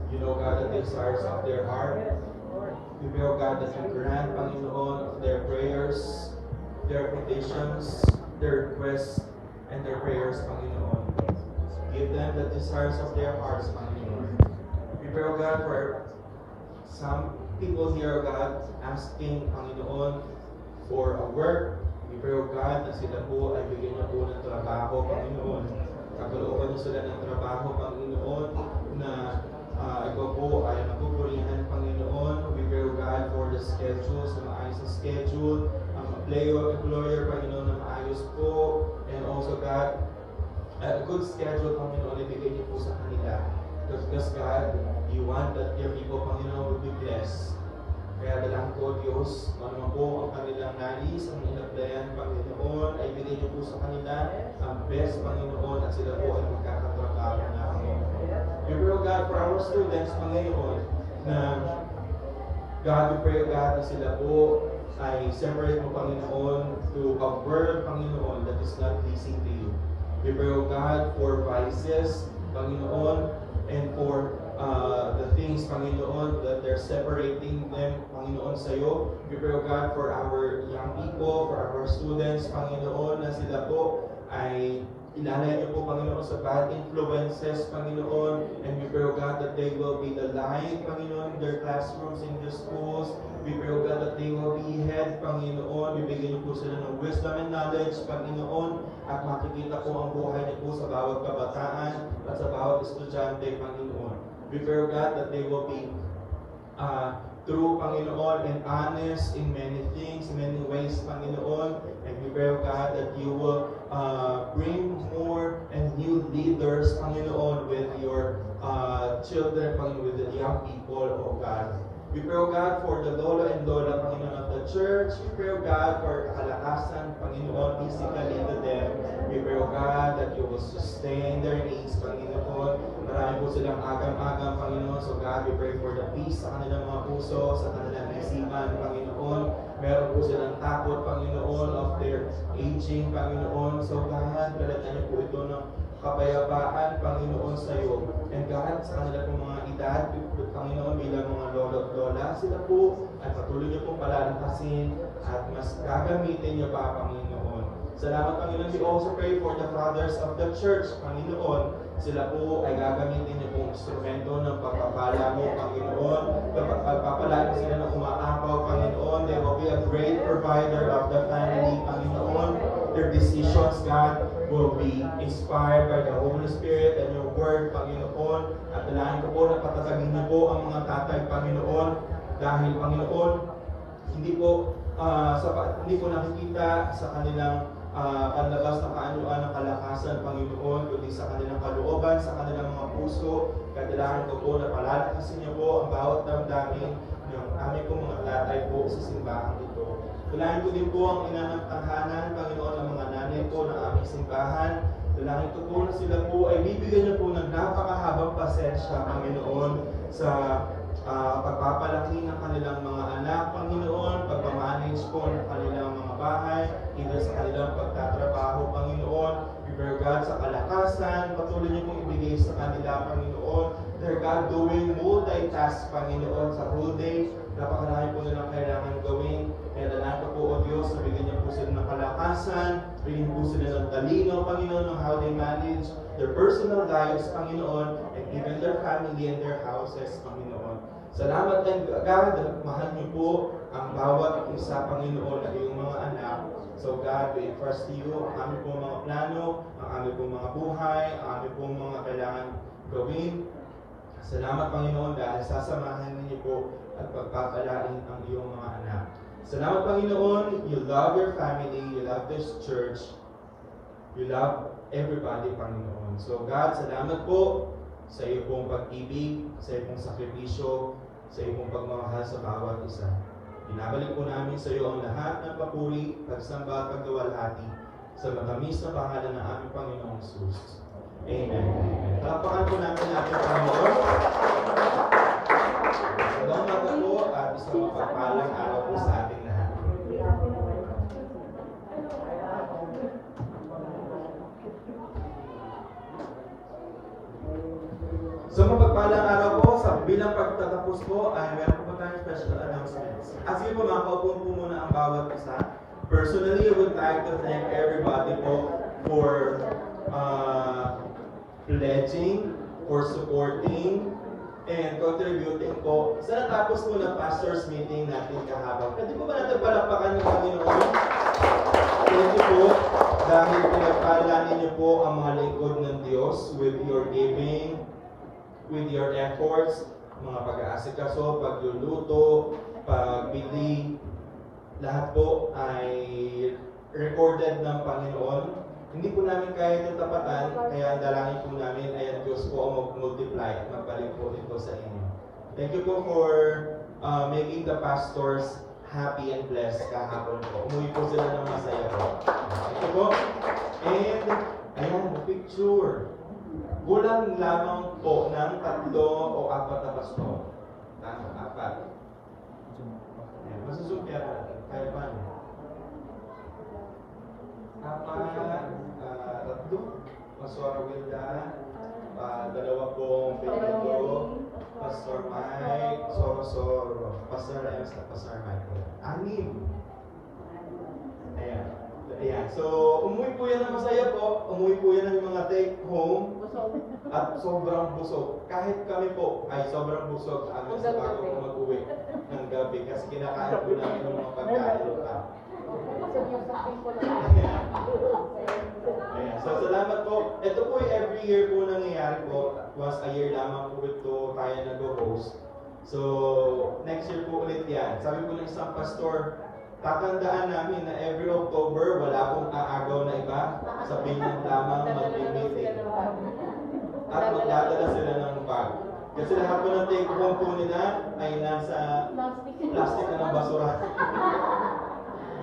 You know, God, the desires of their heart. We pray, oh God, that you grant, Panginoon, their prayers, their petitions, their requests, and their prayers, Panginoon. Give them the desires of their hearts, Panginoon. We pray, oh God, for some people here, oh God, asking, Panginoon, for a work. We pray, oh God, na sila po ay bigyan niyo po ng trabaho, Panginoon. Kakalooban niyo sila ng trabaho, Panginoon, na ikaw po ay napupurihan, Panginoon. We pray, oh God, for the schedules, na maayos na schedule, ang employer, Panginoon, na maayos po, and also, God, a good schedule, Panginoon, ibigay niyo po sa kanila. Because, God, you want that your people, Panginoon, will be blessed. Kaya dalangin ko, Diyos, ano po ang kanilang nais, ang inaplayan, Panginoon, ay ibigay niyo po sa kanila ang best, Panginoon, at sila po ay magkakatrabaho na, Panginoon. We pray, God, for our students, Panginoon, na God, we pray, God, na sila po ay separate mo, Panginoon, to a word, Panginoon, that is not pleasing to you. We pray, God, for vices, Panginoon, and for the things, Panginoon, that they're separating them, Panginoon, sa iyo. We pray, God, for our young people, for our students, Panginoon, na sila po ay ilalay niyo po, Panginoon, sa bad influences, Panginoon. And we pray, God, that they will be the light, Panginoon, in their classrooms, in their schools. We pray, God, that they will be head, Panginoon. Bibigyan niyo po sila ng wisdom and knowledge, Panginoon. At makikita po ang buhay niyo po sa bawat kabataan at sa bawat estudyante, Panginoon. We pray, God, that they will be true, Panginoon, and honest in many things, in many ways, Panginoon. And we pray, God, that you will bring more and new leaders, Panginoon, with your children, Panginoon, with the young people, oh God. We pray, God, for the lolo and lola, Panginoon, of the church. We pray, God, for kalakasan, Panginoon, physically to them. We pray, God, that you will sustain their needs, Panginoon. Marami po silang agam-agam, Panginoon. So, God, we pray for the peace sa kanilang mga puso, sa kanilang isipan, Panginoon. Meron po silang takot, Panginoon, of their aging, Panginoon. So, God, kalatan niyo po ito ng kapayapaan, Panginoon, sa iyo. And God, sa kanila pong mga edad, Panginoon, bilang mga lolo at lola, sila po ay patuloy niyo pong palalakasin at mas gagamitin niyo pa, Panginoon. Salamat, Panginoon. We also pray for the fathers of the church, Panginoon. Sila po ay gagamitin niyo pong instrumento ng pagpapala mo, Panginoon. Pagpapala sila ng umaapaw, Panginoon. They will be a great provider of the family, Panginoon. Their decisions, God, will be inspired by the Holy Spirit and your word, Panginoon. At dalangin ko po na patatagin niyo po ang mga tatay, Panginoon. Dahil, Panginoon, hindi po nakikita sa kanilang panlabas na kaanyuan ng kalakasan, Panginoon, kundi sa kanilang kalooban, sa kanilang mga puso. Kailangan ko po na palalakasin niyo po ang bawat damdamin ng aming pong mga tatay po sa simbahan ito. Kailangan ko din po ang ina ng tahanan, Panginoon, ng mga nanay po ng aming simbahan. Kailangan ko po na sila po ay bibigyan niyo po ng napakahabang pasensya, Panginoon, sa pagpapalaki ng kanilang mga anak, Panginoon, pagpamanage po ng kanilang mga bahay, either sa kanilang pagtatrabaho, Panginoon. We pray, God, sa kalakasan, patuloy niyo pong ibigay sa kanila, Panginoon. They're, God, doing multitask, Panginoon, sa whole day. Napakarami po nilang kailangan gawin. Kaya dalangin ko po, O Diyos, na bigyan niyo po sila ng kalakasan, bigyan po sila ng talino, Panginoon, ng how they manage their personal lives, Panginoon, and even their family and their houses, Panginoon. Salamat din, God, mahal niyo po ang bawat isa, Panginoon, at iyong mga anak. So, God, we entrust to you ang aming pong mga plano, ang aming pong mga buhay, ang aming pong mga kailangan gawin. Salamat, Panginoon, dahil sasamahan niyo po at pagpapalain ang iyong mga anak. Salamat, Panginoon, you love your family, you love this church. You love everybody, Panginoon. So God, salamat po sa iyo pong pag-ibig, sa iyo pong sakripisyo, sa iyo pong pagmamahal sa bawat isa. Binabalik po namin sa iyo ang lahat ng papuri, pagsamba at pagkawalhati sa matamis na pangalan ng aming Panginoong Jesus. Amen. Palakpakan po natin natin, Panginoon. Salamat po at isang mapagpalang araw po sa ating lahat. So mapagpalang araw po, sa bilang pagtatapos po ay meron po tayong special announcements. As you po, makakaupo po muna ang bawat isa. Personally, I would like to thank everybody po for pledging, for supporting, and contributing po sa natapos po na pastors meeting natin kahapon. Pwede po ba natin palakpakan ng Panginoon? Thank you po dahil pinagpalanin niyo po ang mga lingkod ng Diyos with your giving, with your efforts, mga pag-aasikaso, pagluluto, pagbili, lahat po ay recorded ng Panginoon. Hindi po namin kaya itong tapatan, kaya ang dalangin po namin ay ang Diyos po ang mag-multiply at magbalik po ito sa inyo. Thank you po for making the pastors happy and blessed kahapon po. Umuwi po sila ng masaya po. Thank you po. And, ayan, the picture. Kulang lamang po ng 3 o 4 na pastor. Tama, 4. Ayan, masusumpiya po natin. Kaya pa niyo? 4, 3, Pastor Wilda, 2 pong Benito, Pastor Mike, Soro, Pastor Ems, at Pastor Michael. 6. Ayan. Ayan. So, umuwi po yan ng masaya po. Umuwi po yan ng mga take home. At sobrang busog. Kahit kami po ay sobrang busog hanggang sa bago po mag-uwi ng gabi. Kasi kinakain po namin ng mga pagkain pa. Ayan. So, salamat po. Ito po ay every year po nangyayari po. Once a year lamang po ito tayo nag-host. So, next year po ulit yan. Sabi po ng isang pastor, tatandaan namin na every October, wala pong aagaw na iba. Sabihin niyo lamang mag-meeting. At magdadala sila ng bag. Kasi lahat po ng take home po nila ay nasa plastic na ng basura.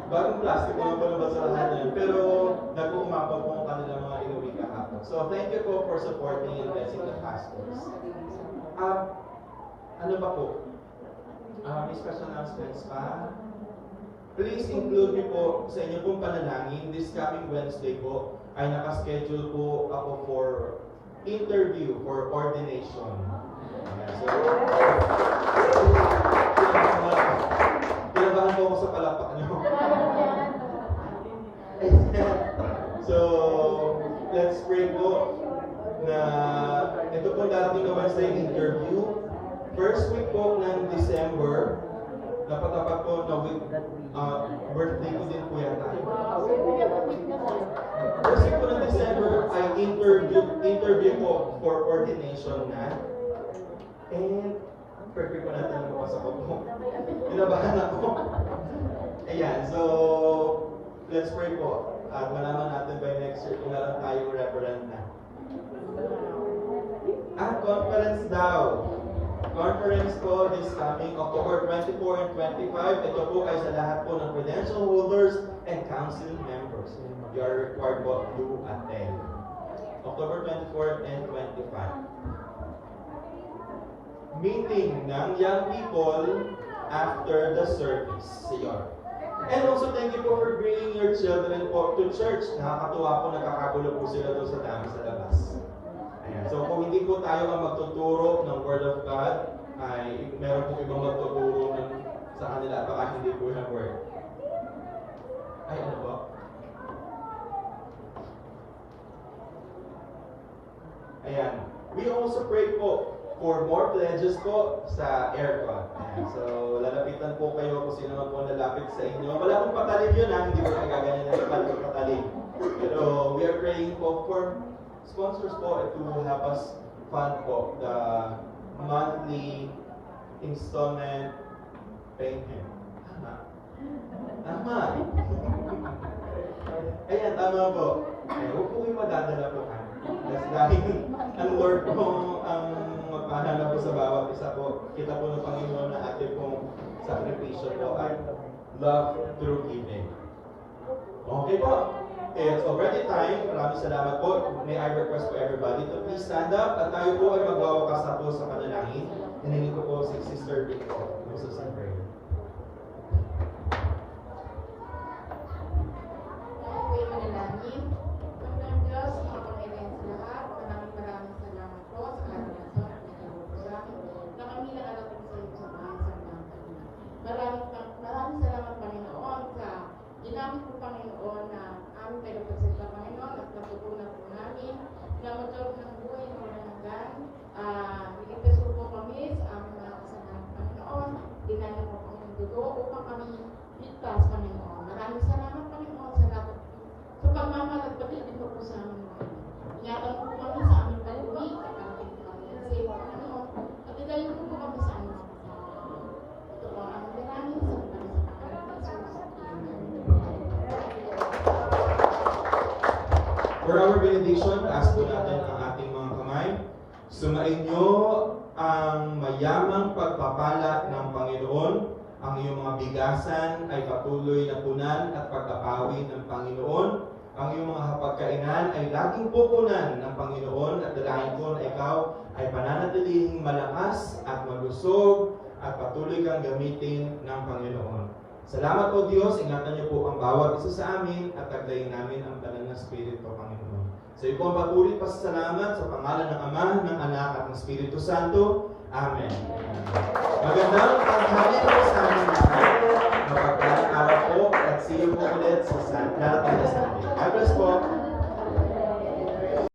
Bagong plastic na po ng basurahan yan. Pero nag-uumapaw po ang kanilang mga inuwi kahapon. So thank you po for supporting and blessing the pastors. Ano ba po? May special announcements pa? Please include me po sa inyo pong panalangin. This coming Wednesday po ay nakaschedule po ako for interview for ordination. So, kinabahan po ako sa palakpak niyo. So, let's pray po na ito po darating na Wednesday interview. First week po ng December, napatapat po na week, birthday ko din po yata. First week po ng December ay interview po for ordination na. And, perfect po natin ang mapasok po. Kinabahan ako. Ayan, so, let's pray po. At malaman natin by next year kung meron tayong reverend na. Conference daw. Conference po is coming October 24 and 25. Ito po ay sa lahat po ng credential holders and council members. You are required po to attend. October 24 and 25. Meeting ng young people after the service. Siyon. And also thank you po for bringing your children po to church. Nakakatuwa po, nakakagulo po sila doon sa dami sa labas. Ayan. So kung hindi po tayo ang magtuturo ng Word of God, ay meron po ibang magtuturo sa kanila at baka hindi po yung Word. Ay, ano po? Ayan. We also pray po for more pledges po sa aircon. Ayan. So, lalapitan po kayo kung sino man po nalapit sa inyo. Wala pong patalim yun ha, hindi ko nagaganyan na patalim. Pero we are praying po for sponsors po to help us fund po the monthly installment payment. Tama. Tama. Ayan, Tama po. Huwag po kayo madadala po kami. Dahil ang Lord po ang magpahala po sa bawat isa po. Kita po ng Panginoon na ating pong sakripisyo po ay love through giving. Okay po. Okay, it's already time. Maraming salamat po. May I request for everybody to please stand up at tayo po ay magwawakas na po sa panalangin. Hinihingi ko po si Sister Vic po. Moses and prayer. Ako'y manalangin. Panginoon Diyos, mga Panginoon sa lahat, maraming salamat po sa araw na ito at nagkaroon po sa akin na kami nakarating sa iyo sa bahay sa mga kanina. Maraming salamat, Panginoon, sa ginamit po, Panginoon, na aming tagapagsalita, Panginoon, at natutunan po namin na magkaroon ng buhay na walang hanggan. Iligtas po kami sa aming mga kasalanan, Panginoon. Dinala po kami ng dugo upang kami ligtas, Panginoon. Maraming salamat, Panginoon, sa lahat sa pagmamahal at pag-ibig mo po sa amin. Ingatan po kami sa aming pag-uwi at aming Panginoon sa iyo, Panginoon. At igayon po kami sa aming kasalanan. Ito po ang aming dalangin sa mga sa Panginoon Jesus. For our benediction, taas po natin ang ating mga kamay. Sumainyo ang mayamang pagpapala ng Panginoon. Ang iyong mga bigasan ay patuloy na punan at pagkapawi ng Panginoon. Ang iyong mga hapagkainan ay laging pupunan ng Panginoon at dalangin ko na ikaw ay pananatilihing malakas at malusog at patuloy kang gamitin ng Panginoon. Salamat po Diyos, ingatan niyo po ang bawat isa sa amin at taglayin namin ang banal na Espiritu, Panginoon. Sa iyo po ang patuloy pasasalamat sa pangalan ng Ama, ng Anak at ng Espiritu Santo. Amen. Magandang tanghali po sa amin lahat. Mapagpalang araw po at see you po ulit sa Sunday. God bless po.